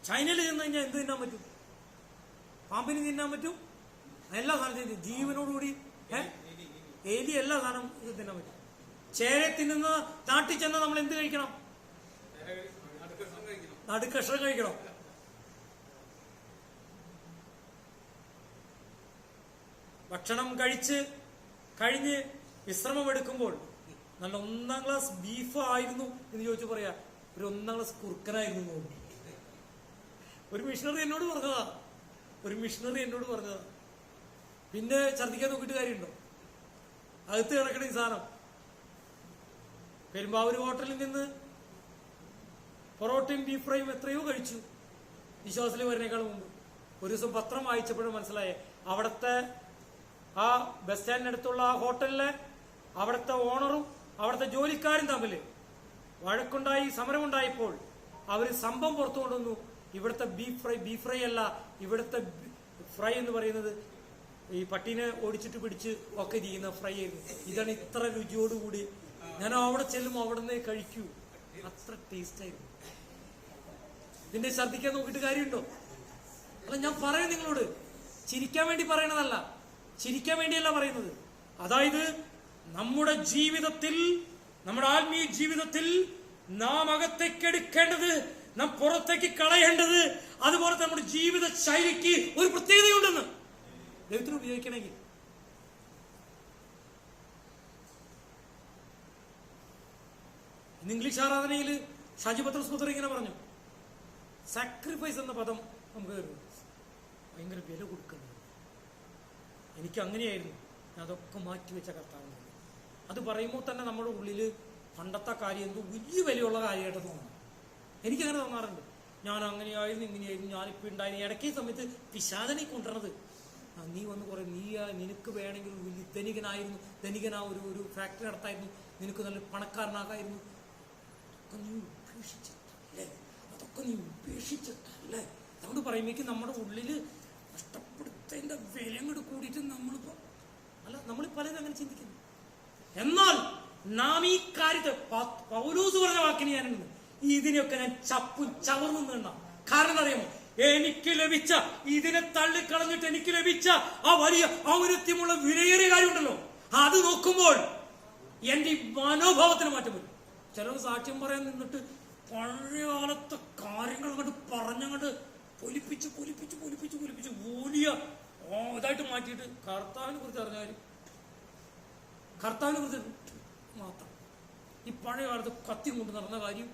ചൈനയിൽ ചെന്ന് കഴിഞ്ഞാൽ എന്ത് തിന്നാൻ പറ്റും? പാമ്പിന് തിന്നാൻ പറ്റും, എല്ലാ സാധനവും ജീവനോടുകൂടി. എലി എല്ലാ സാധനം ഇത് തിന്നാൻ പറ്റും. ചേരെ തിന്നുന്ന നാട്ടിൽ ചെന്നാൽ നമ്മൾ എന്ത് കഴിക്കണം? നടുക്കഷ്ണം കഴിക്കണം. ഭക്ഷണം കഴിഞ്ഞ് വിശ്രമമെടുക്കുമ്പോൾ നല്ല 1ാം ക്ലാസ് ബീഫ് ആയിരുന്നു എന്ന് ചോദിച്ചു പറയാ, ഒരു 1ാം ക്ലാസ് കുറുക്കനായിരുന്നു. ഒരു മിഷണറി എന്നോട് പറഞ്ഞതാ. പിന്നെ ഛർദ്ദിക്കാൻ നോക്കിയിട്ട് കാര്യമുണ്ടോ? അകത്ത് കിടക്കണ ഈ സാധനം. പെരുമ്പാവൂർ ഹോട്ടലിൽ നിന്ന് പൊറോട്ടയും ബീഫ് ഫ്രൈയും എത്രയോ കഴിച്ചു വിശ്വാസത്തിൽ വരുന്നേക്കാൾ മുമ്പ്. ഒരു ദിവസം പത്രം വായിച്ചപ്പോഴും മനസ്സിലായേ, അവിടുത്തെ ആ ബസ് സ്റ്റാൻഡിനടുത്തുള്ള ആ ഹോട്ടലിലെ അവിടുത്തെ ഓണറും അവിടുത്തെ ജോലിക്കാരും തമ്മിൽ വഴക്കുണ്ടായി, സമരമുണ്ടായപ്പോൾ അവർ സംഭവം പുറത്തു കൊണ്ടുവന്നു. ഇവിടുത്തെ ബീഫ് ഫ്രൈ അല്ല, ഇവിടുത്തെ ഫ്രൈ എന്ന് പറയുന്നത് ഈ പട്ടീനെ ഓടിച്ചിട്ട് പിടിച്ച് ഒക്കെ ചെയ്യുന്ന ഫ്രൈ ആയിരുന്നു. ഇതാണ് ഇത്ര രുചിയോടുകൂടി. ഞാൻ അവിടെ ചെല്ലുമ്പോൾ അവിടെ നിന്ന് കഴിക്കൂ, അത്ര ടേസ്റ്റ് ആയിരുന്നു. ഇതിന്റെ ഛർദ്ദിക്കാൻ നോക്കിയിട്ട് കാര്യമുണ്ടോ? അല്ല, ഞാൻ പറയാം നിങ്ങളോട്, ചിരിക്കാൻ വേണ്ടി പറയണതല്ല, ചിരിക്കാൻ വേണ്ടിയല്ല പറയുന്നത്. അതായത് നമ്മുടെ ജീവിതത്തിൽ, നമ്മുടെ ആത്മീയ ജീവിതത്തിൽ നാം അകത്തേക്ക് എടുക്കേണ്ടത്, നാം പുറത്തേക്ക് കളയേണ്ടത്, അതുപോലെ നമ്മുടെ ജീവിത ശൈലിക്ക് ഒരു പ്രത്യേകതയുണ്ടെന്ന് ദൈവത്തിന് ഉപയോഗിക്കണമെങ്കിൽ. ഇന്ന് ഇംഗ്ലീഷ് ആരാധനയിൽ ഷാജി പത്രോസ് പുത്രൻ ഇങ്ങനെ പറഞ്ഞു, സാക്രിഫൈസ് എന്ന പദം നമുക്ക് ഭയങ്കര വില കൊടുക്കണം. എനിക്ക് അങ്ങനെയായിരുന്നു, ഞാൻ അതൊക്കെ മാറ്റിവെച്ച കർത്താവ്. അത് പറയുമ്പോൾ തന്നെ നമ്മുടെ ഉള്ളിൽ പണ്ടത്തെ കാര്യം എന്തോ വലിയ വിലയുള്ള കാര്യമായിട്ട് തോന്നുന്നു. എനിക്കങ്ങനെ തോന്നാറുണ്ട്. ഞാൻ അങ്ങനെയായിരുന്നു, ഇങ്ങനെയായിരുന്നു, ഞാനിപ്പോൾ ഉണ്ടായിരുന്നു. ഇടയ്ക്ക് സമയത്ത് പിശാചനെ കൊണ്ടുവരണത്, നീ വന്ന് കുറെ നിനക്ക് വേണമെങ്കിൽ വലിയ ധനികനാ ഒരു ഫാക്ടറി നടത്തായിരുന്നു, നിനക്ക് നല്ല പണക്കാരനാകായിരുന്നു. അതൊക്കെ നീ ഉപേക്ഷിച്ചിട്ടല്ലേ നമ്മൾ പറയുമ്പോഴേക്കും നമ്മുടെ ഉള്ളിൽ നഷ്ടപ്പെടുത്തതിന്റെ വില കൂടെ കൂടിയിട്ട് നമ്മൾ പലരും അങ്ങനെ ചിന്തിക്കുന്നു. എന്നാൽ നാം ഈ കാര്യത്തെ പൗലോസ് പറഞ്ഞ വാക്കിന് ഞാനുണ്ട്, ഇതിനെയൊക്കെ ഞാൻ ചവർന്നു നിന്ന. കാരണം അറിയാമോ, എനിക്ക് ലഭിച്ച, ഇതിനെ തള്ളിക്കളഞ്ഞിട്ട് എനിക്ക് ലഭിച്ച ആ വലിയ ഔന്നത്യമുള്ള വിലയേറിയ കാര്യമുണ്ടല്ലോ, അത് നോക്കുമ്പോൾ എന്റെ ഈ മനോഭാവത്തിന് മാറ്റം വരും. ചിലർ സാക്ഷ്യം പറയാൻ നിന്നിട്ട് പഴയ കാലത്തെ കാര്യങ്ങൾ അങ്ങോട്ട് പറഞ്ഞങ്ങോട്ട് പൊലിപ്പിച്ച് വലിയ ഇതായിട്ട് മാറ്റിയിട്ട് കർത്താവിനെ കുറിച്ച് അറിഞ്ഞാൽ കർത്താവിനെ കുറിച്ച് മാത്രം ഈ പഴയ കാലത്ത് കത്തി കൊണ്ട് നടന്ന കാര്യം,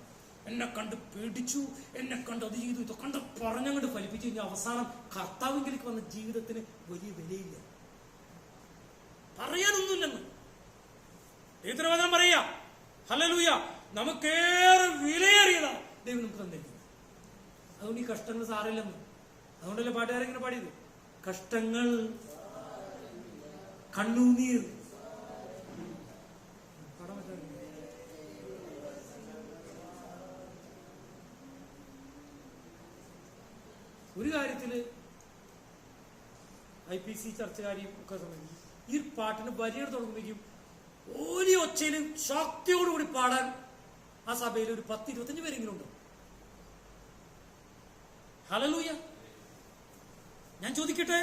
എന്നെ കണ്ട് പേടിച്ചു, എന്നെ കണ്ട് അത് ചെയ്തു, ഇതൊക്കെ കണ്ട് പറഞ്ഞങ്ങോട്ട് ഫലിപ്പിച്ചു കഴിഞ്ഞാൽ അവസാനം കർത്താവിലേക്ക് വന്ന ജീവിതത്തിന് വലിയ വിലയില്ല, പറയാനൊന്നുമില്ലെന്ന് ദൈവത്തിന്റെ വചനം പറയാ. ഹല്ലേലൂയ. നമുക്കേറെ വിലയേറിയതാണ് ദൈവം നമുക്ക് തന്നിരിക്കുന്നത്. അതുകൊണ്ട് ഈ കഷ്ടങ്ങൾ സാറില്ലെന്ന്. അതുകൊണ്ടല്ലേ പാട്ടുകാരെങ്ങനെ പാടിയത്, കഷ്ടങ്ങൾ, കണ്ണുനീർ. ഒരു കാര്യത്തില് IPC ചർച്ചകാരിയും ഒക്കെ സംബന്ധിക്കും ഈ പാട്ടിന് വരികൾ തുടങ്ങുമ്പോഴേക്കും ഓരോ ഒച്ചയിലും ശക്തിയോടുകൂടി പാടാൻ ആ സഭയിൽ ഒരു 10-25 പേരെങ്കിലും ഉണ്ട്. ഹല്ലേലൂയ. ഞാൻ ചോദിക്കട്ടെ,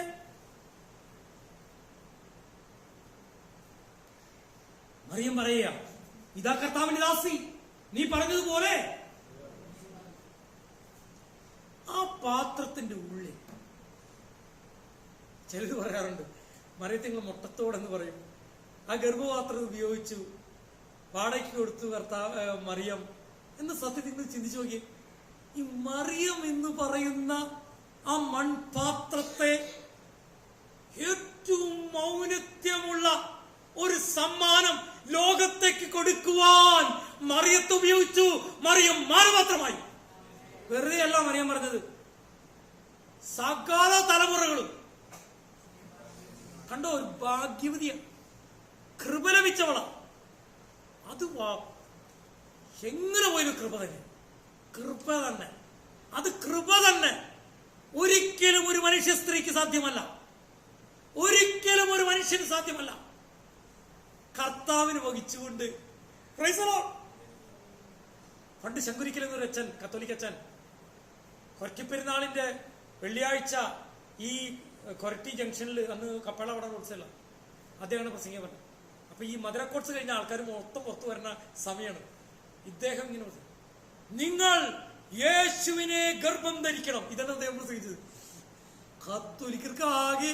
മറിയം പറയുക, ഇതാ കർത്താവിന്റെ ദാസി, നീ പറഞ്ഞതുപോലെ ആ പാത്രത്തിന്റെ ഉള്ളിൽ. ചിലർ പറയാറുണ്ട് മറിയത്തിങ്ങൾ മുട്ടത്തോടെന്ന് പറയും. ആ ഗർഭപാത്രം ഉപയോഗിച്ചു, വാടകയ്ക്ക് കൊടുത്തു മറിയം എന്ന് സത്യത്തിൽ നിങ്ങൾ ചിന്തിച്ചു നോക്കി. ഈ മറിയം എന്ന് പറയുന്ന ആ മൺപാത്രത്തെ ഏറ്റവും ഔന്നത്യമുള്ള ഒരു സമ്മാനം ലോകത്തേക്ക് കൊടുക്കുവാൻ മറിയത്തെ ഉപയോഗിച്ചു. മറിയം മാനപാത്രമായി. വെറുതെ അല്ല മറിയം പറഞ്ഞത്, സകല തലമുറകളും കണ്ടോ, ഒരു ഭാഗ്യവതിയ, കൃപ ലഭിച്ചവള. അത് എങ്ങനെ പോയൊരു കൃപ തന്നെ, കൃപ തന്നെ, അത് കൃപ തന്നെ. ഒരിക്കലും ഒരു മനുഷ്യ സ്ത്രീക്ക് സാധ്യമല്ല. ഒരിക്കലും ഒരു മനുഷ്യന് സാധ്യമല്ല. കർത്താവിന് വഹിച്ചുകൊണ്ട്. പണ്ട് ശങ്കുരിക്കൽ എന്നൊരു അച്ഛൻ, കത്തോലിക് അച്ഛൻ, കൊരട്ടിപ്പെരുന്നാളിന്റെ വെള്ളിയാഴ്ച ഈ കൊരട്ടി ജംഗ്ഷനിൽ, അന്ന് കപ്പള വട റോഡ്സല്ല, അദ്ദേഹമാണ് പ്രസംഗം പറഞ്ഞത്. അപ്പൊ ഈ മധുരക്കോട്സ് കഴിഞ്ഞ ആൾക്കാർ മൊത്തം പുറത്തു വരുന്ന സമയമാണ്. ഇദ്ദേഹം ഇങ്ങനെ പറഞ്ഞു, നിങ്ങൾ യേശുവിനെ ഗർഭം ധരിക്കണം. ഇതാണ് അദ്ദേഹം പ്രസംഗിച്ചത്. കത്തോലിക്കർക്ക് ആകെ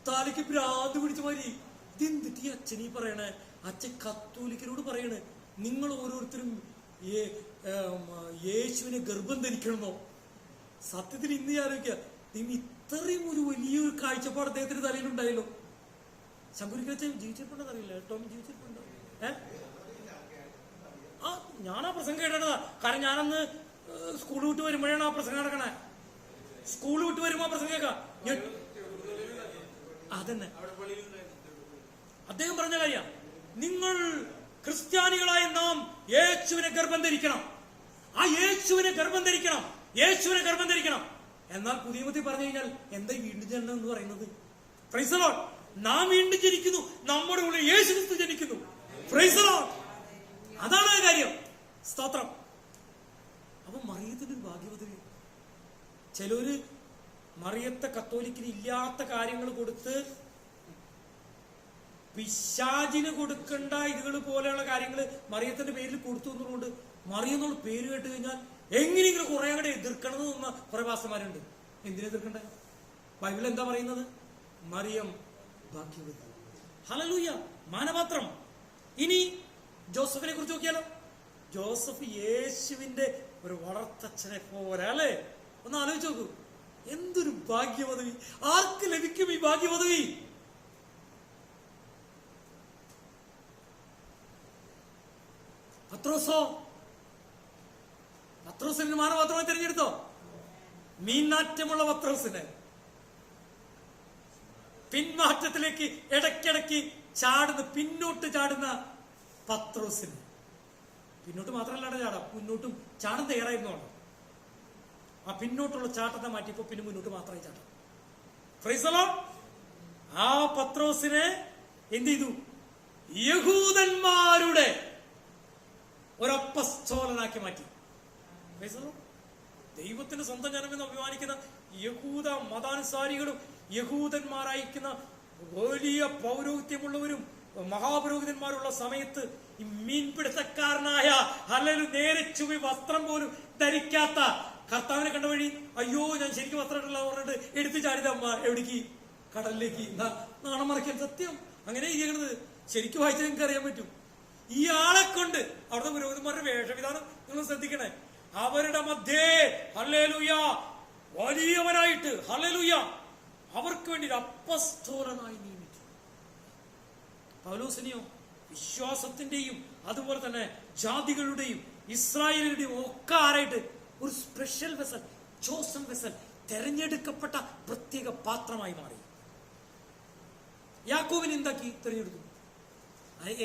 തലയ്ക്ക് ഭ്രാന്ത് പിടിച്ച മാതിരി. ഇതെന്തിട്ട് ഈ അച്ഛനീ പറയണേ? അച്ഛൻ കത്തോലിക്കരോട് പറയണേ, നിങ്ങൾ ഓരോരുത്തരും യേശുവിനെ ഗർഭം ധരിക്കണമെന്നോ? സത്യത്തിൽ ഇന്ന് ആലോചിക്കുക, ഇത്രയും ഒരു വലിയൊരു കാഴ്ചപ്പാട് അദ്ദേഹത്തിന്റെ തലയിലുണ്ടായല്ലോ. ശങ്കുരിക്കച്ചൻ ജീവിച്ചിട്ടുണ്ടെന്ന് അറിയില്ല. ടോമി ജീവിച്ചിട്ടുണ്ടോ? ആ, ഞാനാ പ്രസംഗം കേട്ടതാ. കാരണം ഞാനന്ന് സ്കൂൾ വിട്ട് വരുമ്പോഴാണ് ആ പ്രസംഗം നടക്കണേ. സ്കൂൾ വിട്ട് വരുമ്പോ പ്രസംഗം കേൾക്കാം. അതന്നെ അദ്ദേഹം പറഞ്ഞ കാര്യം. നിങ്ങൾ ക്രിസ്ത്യാനികളായ നാം യേശുവിനെ ഗർഭം ധരിക്കണം. ആ യേശുവിനെ ഗർഭം ധരിക്കണം, യേശുവിനെ ഗർഭം ധരിക്കണം. എന്നാൽ പുതിയ മത്തി പറഞ്ഞു കഴിഞ്ഞാൽ എന്താ വീണ്ടും ജനനം എന്ന് പറയുന്നത്? Price the Lord. നാം വീണ്ടും ജനിക്കുന്നു, നമ്മുടെ ഉള്ളിൽ യേശു ക്രിസ്തു ജനിക്കുന്നു. Price the Lord. അതാണ് കാര്യം. സ്തോത്രം. അപ്പൊ മറിയത്തിന്റെ ഒരു ഭാഗ്യവതി. ചിലര് മറിയത്തെ കത്തോലിക്കിന് ഇല്ലാത്ത കാര്യങ്ങൾ കൊടുത്ത് പിശാചിന് കൊടുക്കേണ്ട ഇതുകൾ പോലെയുള്ള കാര്യങ്ങൾ മറിയത്തിന്റെ പേരിൽ കൊടുത്തു എന്നുള്ളതുകൊണ്ട് മറിയെന്നുള്ള പേര് കേട്ട് കഴിഞ്ഞാൽ എങ്ങനെയെങ്കിലും കുറെ കൂടെ എതിർക്കണമെന്ന് തോന്നുന്ന കുറെ പാസ്റ്റർമാരുണ്ട്. എന്തിനെതിർക്കണ്ടേ? ബൈബിൾ എന്താ പറയുന്നത്? മറിയം ഭാഗ്യവതി. ഹല്ലേലൂയ. മാനപാത്രം. ഇനി ജോസഫിനെ കുറിച്ച് നോക്കിയാലോ. ജോസഫ് യേശുവിന്റെ ഒരു വളർത്തച്ഛനെ പോലെ, അല്ലേ? ഒന്ന് ആലോചിച്ച് നോക്കൂ. എന്തൊരു ഭാഗ്യപദവി! ആർക്ക് ലഭിക്കും ഈ ഭാഗ്യപദവി? പത്രോസിന് മാനപാത്രമായി തിരഞ്ഞെടുത്തോ? മീൻനാറ്റമുള്ള പത്രോസിന്, പിന്മാറ്റത്തിലേക്ക് ഇടയ്ക്കിടയ്ക്ക് പിന്നോട്ട് ചാടുന്ന പത്രോസിന്. പിന്നോട്ട് മാത്രമല്ലാണ്ട് ചാടാം, മുന്നോട്ടും ചാടാൻ തയ്യാറായിരുന്നു. ആ പിന്നോട്ടുള്ള ചാട്ടത്തെ മാറ്റിയപ്പോ പിന്നെ മുന്നോട്ട് മാത്രമായി ചാട്ടാം. Price the Lord. ആ പത്രോസിനെ എന്ത് ചെയ്തു? യഹൂദന്മാരുടെ ഒരപ്പസ്തോലനാക്കി മാറ്റി. Price the Lord. ദൈവത്തിന്റെ സ്വന്തം ജനമെന്ന് അഭിമാനിക്കുന്ന യഹൂദ മതാനുസാരികളും യഹൂദന്മാരായിരിക്കുന്ന വലിയ പൗരോഹിത്യമുള്ളവരും മഹാപുരോഹിതന്മാരുള്ള സമയത്ത് ഈ മീൻപിടുത്തക്കാരനായ അല്ലെങ്കിൽ നേരെ ചുവി വസ്ത്രം പോലും ധരിക്കാത്ത കർത്താവിനെ കണ്ട വഴി, അയ്യോ ഞാൻ ശരിക്കും വസ്ത്രം ഇട്ടില്ല പറഞ്ഞിട്ട് എടുത്തു ചാടിത അമ്മ എവിടേക്ക്? കടലിലേക്ക്. നാണം മറയ്ക്കാൻ. സത്യം അങ്ങനെ ചെയ്യണത്. ശരിക്കും വായിച്ചാൽ നിങ്ങൾക്ക് അറിയാൻ പറ്റും. ഈ ആളെ കൊണ്ട് അവിടുത്തെ പുരോഹിതന്മാരുടെ വേഷവിധാനം നിങ്ങൾ ശ്രദ്ധിക്കണേ. അവരുടെ മധ്യേ ഹല്ലേലൂയ വലിയവനായിട്ട് ഹല്ലേലൂയ അവർക്ക് വേണ്ടി ഒരു അപ്പസ്തോലനായി നിയമിച്ചു. പൗലോസിനെയോ വിശ്വാസത്തിന്റെയും അതുപോലെ തന്നെ ജാതികളുടെയും ഇസ്രായേലിന്റെയും ഒക്കെ ആരായിട്ട് ഒരു സ്പെഷ്യൽ വെസൽ, ചോസൺ വെസൽ, തെരഞ്ഞെടുക്കപ്പെട്ട പ്രത്യേക പാത്രമായി മാറി. യാക്കോബിനെ എന്താക്കി തെരഞ്ഞെടുത്തു?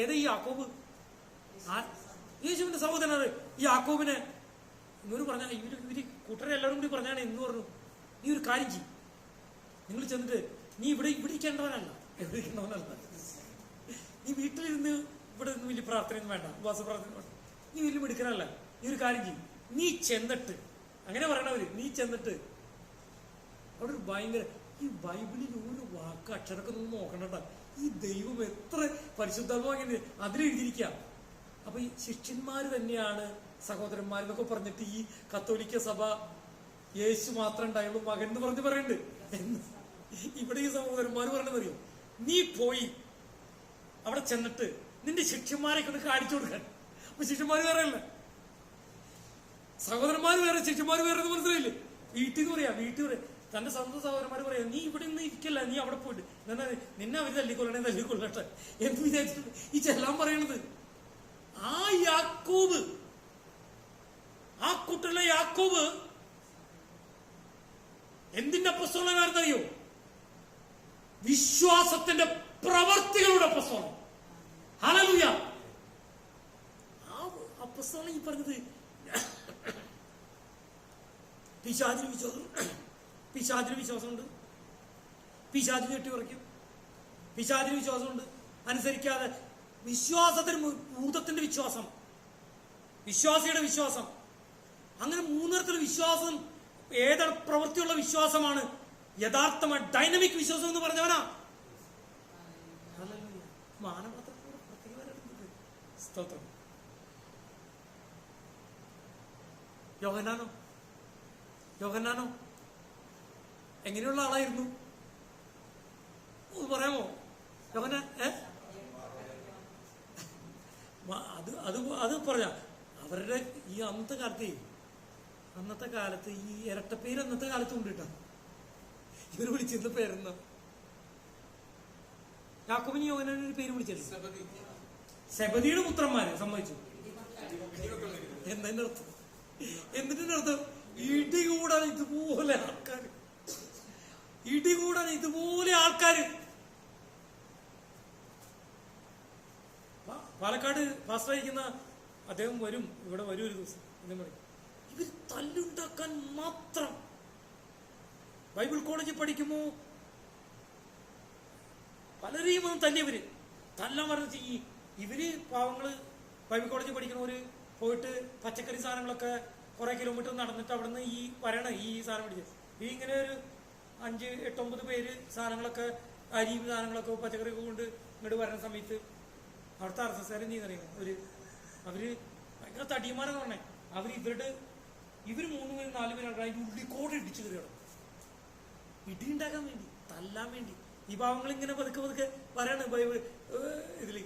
ഏതാ ഈ യാക്കോബ്? യേശുവിന്റെ സഹോദരനാണ് ഈ യാക്കോബിനെ. ഇവര് പറഞ്ഞ ഇവര് കൂട്ടരെ എല്ലാവരും കൂടി പറഞ്ഞാണ് എന്ന് പറഞ്ഞു, നീ ഒരു കാര്യം ചെയ്യും, നിങ്ങൾ ചെന്നിട്ട് നീ ഇവിടെ ഇരിക്കേണ്ടവനല്ല, എവിടെ ഇരിക്കേണ്ടവനല്ല, നീ വീട്ടിലിരുന്ന് ഇവിടെ നിന്ന് വലിയ പ്രാർത്ഥനയൊന്നും വേണ്ട, ഉപവാസ പ്രാർത്ഥന വേണ്ട, നീ വലിയ മിടുക്കനല്ല, നീ ഒരു കാര്യം ചെയ്യും, നീ ചെന്നിട്ട്, അങ്ങനെ പറയണവര്, നീ ചെന്നിട്ട് അവിടെ ഒരു ഭയങ്കര ഈ ബൈബിളിൽ ഒരു വാക്ക് അക്ഷരമൊക്കെ ഒന്ന് നോക്കണ്ട. ഈ ദൈവം എത്ര പരിശുദ്ധാത്മാവ് അതിലെഴുതിയിരിക്കാം. അപ്പൊ ഈ ശിഷ്യന്മാര് തന്നെയാണ് സഹോദരന്മാരെന്നൊക്കെ പറഞ്ഞിട്ട് ഈ കത്തോലിക്ക സഭ യേശു മാത്രം ഉണ്ടായുള്ളൂ മകൻ എന്ന് പറയുന്നുണ്ട്. ഇവിടെ ഈ സഹോദരന്മാർ പറയണതറിയോ, നീ പോയി അവിടെ ചെന്നിട്ട് നിന്റെ ശിഷ്യന്മാരെ കൊണ്ട് കാണിച്ചു കൊടുക്കാൻ. അപ്പൊ ശിഷ്യന്മാര് വേറെ അല്ല, സഹോദരന്മാർ വേറെ, ശിഷ്യന്മാർ വേറെ. മനസ്സിലായില്ലേ? വീട്ടിൽ നിന്ന് പറയാ, വീട്ടിൽ പറയാം, തന്റെ സ്വന്തം സഹോദരന്മാർ പറയാം, നീ ഇവിടെ നിന്ന് ഇരിക്കല്ല, നീ അവിടെ പോയിട്ട് നിന്നെ അവര് തല്ലിക്കൊള്ളട്ടെ എന്ന് വിചാരിച്ചിട്ട് ഈ ചെല്ലാൻ പറയണത്. ആ യാക്കോബ്, ആ കുട്ടിലെ യാക്കോബ് എന്തിന്റെ അപ്പസ്തോലനാണെന്നറിയോ? വിശ്വാസത്തിന്റെ പ്രവർത്തികളുടെ അപ്പസ്തോലൻ. ഹല്ലേലൂയ. ആ അപ്പസ്തോലൻ ഈ പറഞ്ഞത് പിശാചിന് വിശ്വാസമുണ്ട്, പിശാചിന് കെട്ടി ഉറയ്ക്കും, പിശാചിന് വിശ്വാസമുണ്ട്, അനുസരിക്കാതെ. വിശ്വാസത്തിന് ഭൂതത്തിന്റെ വിശ്വാസം, വിശ്വാസിയുടെ വിശ്വാസം, അങ്ങനെ മൂന്നിടത്തിലുള്ള വിശ്വാസം ഏതാണ് പ്രവൃത്തിയുള്ള വിശ്വാസമാണ് യഥാർത്ഥമായ ഡൈനമിക് വിശ്വാസം എന്ന് പറഞ്ഞവനാ. മാനപാത്രത്തോട് പ്രത്യേകത. സ്തോത്രം. യോഹന്നാനോ എങ്ങനെയുള്ള ആളായിരുന്നു പറയാമോ? യോഹന്നാൻ അത് പറഞ്ഞ അവരുടെ ഈ അന്നത്തെ കാലത്ത് ഈ ഇരട്ടപ്പേര് അന്നത്തെ കാലത്ത് കൊണ്ടിട്ടാ ഇവർ വിളിച്ചിരുന്ന പേരെന്താ? യാക്കോബിന് യോഹന്നാൻ ഒരു പേര് വിളിച്ചിരുന്നു, സെബദിയുടെ പുത്രന്മാര്. സമ്മതിച്ചു. എന്നതിന്റെ അർത്ഥം ഇടികൂടാൻ ഇതുപോലെ ആൾക്കാര്. പാലക്കാട് പാസ്റ്ററായിരിക്കുന്ന അദ്ദേഹം ഇവിടെ വരും ഒരു ദിവസം. എന്താ പറയും, ഇവർ തല്ലുണ്ടാക്കാൻ മാത്രം. ബൈബിൾ കോളേജിൽ പഠിക്കുമ്പോ പലരെയും തല്ലിയവര് തല്ലാൻ പറഞ്ഞ ഇവര് പാവങ്ങള് ബൈബിൾ കോളേജിൽ പഠിക്കണവര് പോയിട്ട് പച്ചക്കറി സാധനങ്ങളൊക്കെ കുറെ കിലോമീറ്റർ നടന്നിട്ട് അവിടുന്ന് ഈ സാധനം പിടിച്ചത്. ഇങ്ങനെ ഒരു 5-8-9 പേര് സാധനങ്ങളൊക്കെ അരി സാധനങ്ങളൊക്കെ പച്ചക്കറിയൊക്കെ കൊണ്ട് ഇങ്ങോട്ട് വരുന്ന സമയത്ത് അവിടുത്തെ RSSകാരൻ ചെയ്യുന്നറിയാം, അവര് ഭയങ്കര തടിയന്മാരെന്ന് പറഞ്ഞേ. ഇവര് 3 പേര് 4 പേര് ആൾക്കാർ അതിന്റെ ഉള്ളിക്കോട് ഇടിച്ചു കയറിയാണ് ഇടിയുണ്ടാക്കാൻ വേണ്ടി, തല്ലാൻ വേണ്ടി. ഈ പാവങ്ങൾ ഇങ്ങനെ പതുക്കെ പറയാണ് ഇതില്.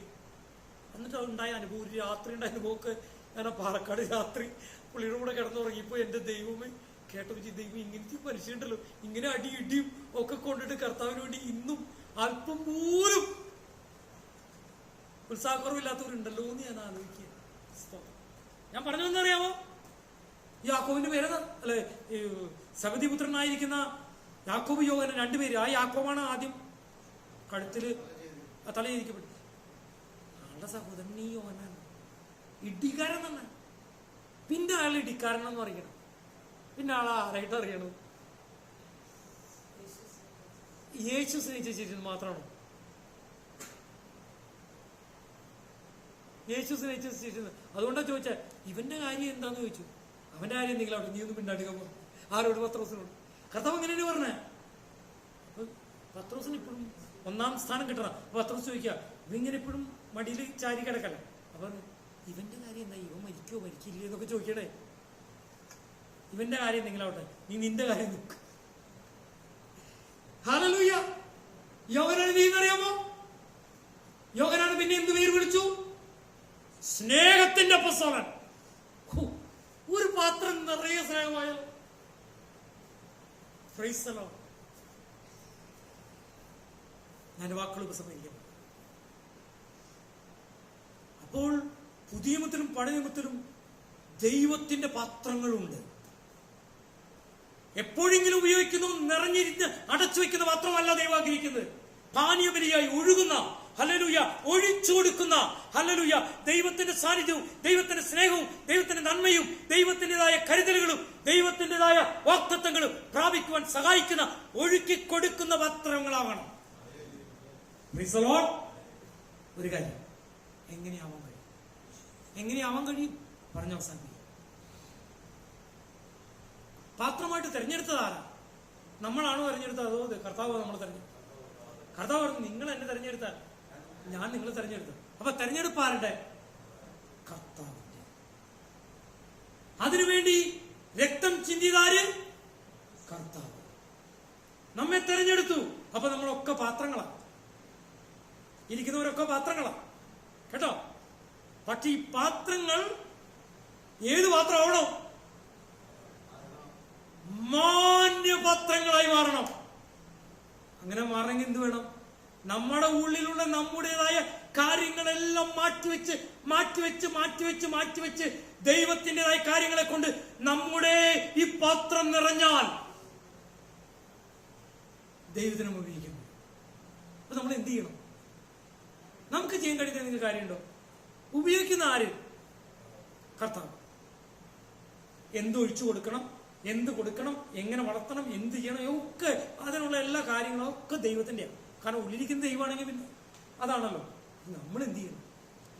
എന്നിട്ട് ഉണ്ടായ അനുഭവം, ഒരു രാത്രി ഉണ്ടായ അനുഭവമൊക്കെ ഞാൻ പാലക്കാട് രാത്രി പുള്ളിയുടെ കൂടെ കിടന്നുറങ്ങിയപ്പോ എന്റെ ദൈവമേ കേട്ടോ, ദൈവം ഇങ്ങനത്തെ മനുഷ്യണ്ടല്ലോ, ഇങ്ങനെ ഇടിയും ഒക്കെ കൊണ്ടിട്ട് കർത്താവിന് വേണ്ടി ഇന്നും അല്പം പോലും ഉത്സാഹക്കുറവില്ലാത്തവരുണ്ടല്ലോ എന്ന് ഞാൻ ആലോചിക്കുക. ഞാൻ പറഞ്ഞു എന്നറിയാമോ? യാക്കോബിന്റെ പേരെന്താ? അല്ലെ, സബദി പുത്രനായിരിക്കുന്ന യാക്കോബ്, യോഹന്നാൻ 2 പേര്. ആ യാക്കോബാണ് ആദ്യം കഴുത്തില് തലയിരിക്കപ്പെട്ടു. ആളുടെ സഹോദരൻ ഈ യോഹന്നാൻ ഇടിക്കാരൻ തന്നെ. പിന്നെ അയാൾ ഇടിക്കാരൻ എന്ന് അറിയണം. പിന്നെ ആളാരായിട്ട് അറിയണത്? യേശു സ്നേഹിച്ചിരുന്നത് മാത്രമാണോ? യേശു സ്നേഹിച്ചിരുന്നത്. അതുകൊണ്ടാണ് ചോദിച്ചാൽ ഇവന്റെ കാര്യം എന്താന്ന് ചോദിച്ചു. അവന്റെ കാര്യം എന്തെങ്കിലും അവിടെ നീ ഒന്നും പിന്നാടുക ആരോട്? പത്രോസിനോട്. കർത്താവ് എങ്ങനെയാണ് പറഞ്ഞേ? പത്രോസിന് ഇപ്പോഴും 1ാം സ്ഥാനം കിട്ടണം. പത്രോസ് ചോദിക്കുക, ഇവങ്ങനെ ഇപ്പോഴും മടിയിൽ ചാരി കിടക്കല്ല. അപ്പൊ ഇവന്റെ കാര്യം എന്താ? ഇവൻ മരിക്കോ മരിക്കില്ലേ എന്നൊക്കെ ചോദിക്കണേ. ഇവന്റെ കാര്യം എന്തെങ്കിലും ആവട്ടെ, നീ നിന്റെ കാര്യം നോക്ക്. ഹല്ലേലൂയ. യോഹന്നാൻ നീന്നറിയാമോ? യോഹന്നാൻ പിന്നെ എന്ത് പേര് വിളിച്ചു? സ്നേഹത്തിന്റെ അപ്പോസ്തലൻ. ഒരു പാത്രം നിറയെ സ്നേഹമായോ? Price the Lord. ഞാൻ വാക്കുകൾ ഉപസംഹരിക്കുന്നു. അപ്പോൾ പുതിയ നിയമത്തിലും പഴയ നിയമത്തിലും ദൈവത്തിന്റെ പാത്രങ്ങളുണ്ട്. എപ്പോഴെങ്കിലും ഉപയോഗിക്കുന്നു, നിറഞ്ഞിരുന്ന് അടച്ചു വെക്കുന്ന പാത്രമല്ല ദൈവം ആഗ്രഹിക്കുന്നത്. പാനീയബലിയായി ഒഴുകുന്ന, ഹല്ലേലൂയ, ഒഴിച്ചു കൊടുക്കുന്ന, ഹല്ലേലൂയ, ദൈവത്തിന്റെ സാന്നിധ്യവും ദൈവത്തിന്റെ സ്നേഹവും ദൈവത്തിന്റെ നന്മയും ദൈവത്തിൻ്റെതായ കരുതലുകളും ദൈവത്തിൻ്റെതായ വാഗ്ദത്തങ്ങളും പ്രാപിക്കുവാൻ സഹായിക്കുന്ന, ഒഴുക്കി കൊടുക്കുന്ന പാത്രങ്ങളാവണം. ഒരു കാര്യം, എങ്ങനെയാവാൻ കഴിയും? പറഞ്ഞ അവസാനിപ്പിക്കും. പാത്രമായിട്ട് തെരഞ്ഞെടുത്തതാരാ? നമ്മളാണോ തെരഞ്ഞെടുത്തത്? അതോ കർത്താവ് നമ്മൾ തെരഞ്ഞെടുത്തു? കർത്താവ് പറഞ്ഞു, നിങ്ങൾ എന്നെ തെരഞ്ഞെടുത്താൽ ഞാൻ നിങ്ങളെ തെരഞ്ഞെടുത്തു. അപ്പൊ തെരഞ്ഞെടുപ്പ് ആരുടെ? കർത്താവിന്റെ. അതിനുവേണ്ടി രക്തം ചിന്തിയതാര്? കർത്താവ്. നമ്മെ തെരഞ്ഞെടുത്തു. അപ്പൊ നമ്മളൊക്കെ പാത്രങ്ങളാ, ഇരിക്കുന്നവരൊക്കെ പാത്രങ്ങളാ, കേട്ടോ. പക്ഷെ ഈ പാത്രങ്ങൾ ഏത് പാത്രമാവണോ? മാന്യപാത്രങ്ങളായി മാറണം. അങ്ങനെ മാറണമെങ്കിൽ എന്ത് വേണം? നമ്മുടെ ഉള്ളിലുള്ള നമ്മുടേതായ കാര്യങ്ങളെല്ലാം മാറ്റിവെച്ച് ദൈവത്തിൻ്റെതായ കാര്യങ്ങളെ കൊണ്ട് നമ്മുടെ ഈ പാത്രം നിറഞ്ഞാൽ ദൈവത്തിന് ഉപയോഗിക്കണം. അപ്പൊ നമ്മൾ എന്ത് ചെയ്യണം? നമുക്ക് ചെയ്യാൻ കഴിയുന്ന നിങ്ങൾക്ക് കാര്യമുണ്ടോ? ഉപയോഗിക്കുന്ന ആര്? കർത്താവ്. എന്തൊഴിച്ചു കൊടുക്കണം, എന്ത് കൊടുക്കണം, എങ്ങനെ വളർത്തണം, എന്ത് ചെയ്യണം, ഒക്കെ അതിനുള്ള എല്ലാ കാര്യങ്ങളും ഒക്കെ ദൈവത്തിൻ്റെയാണ്. കാരണം ഉള്ളിലിരിക്കുന്ന ദൈവമാണെങ്കിൽ പിന്നെ അതാണല്ലോ. നമ്മൾ എന്ത് ചെയ്യണം?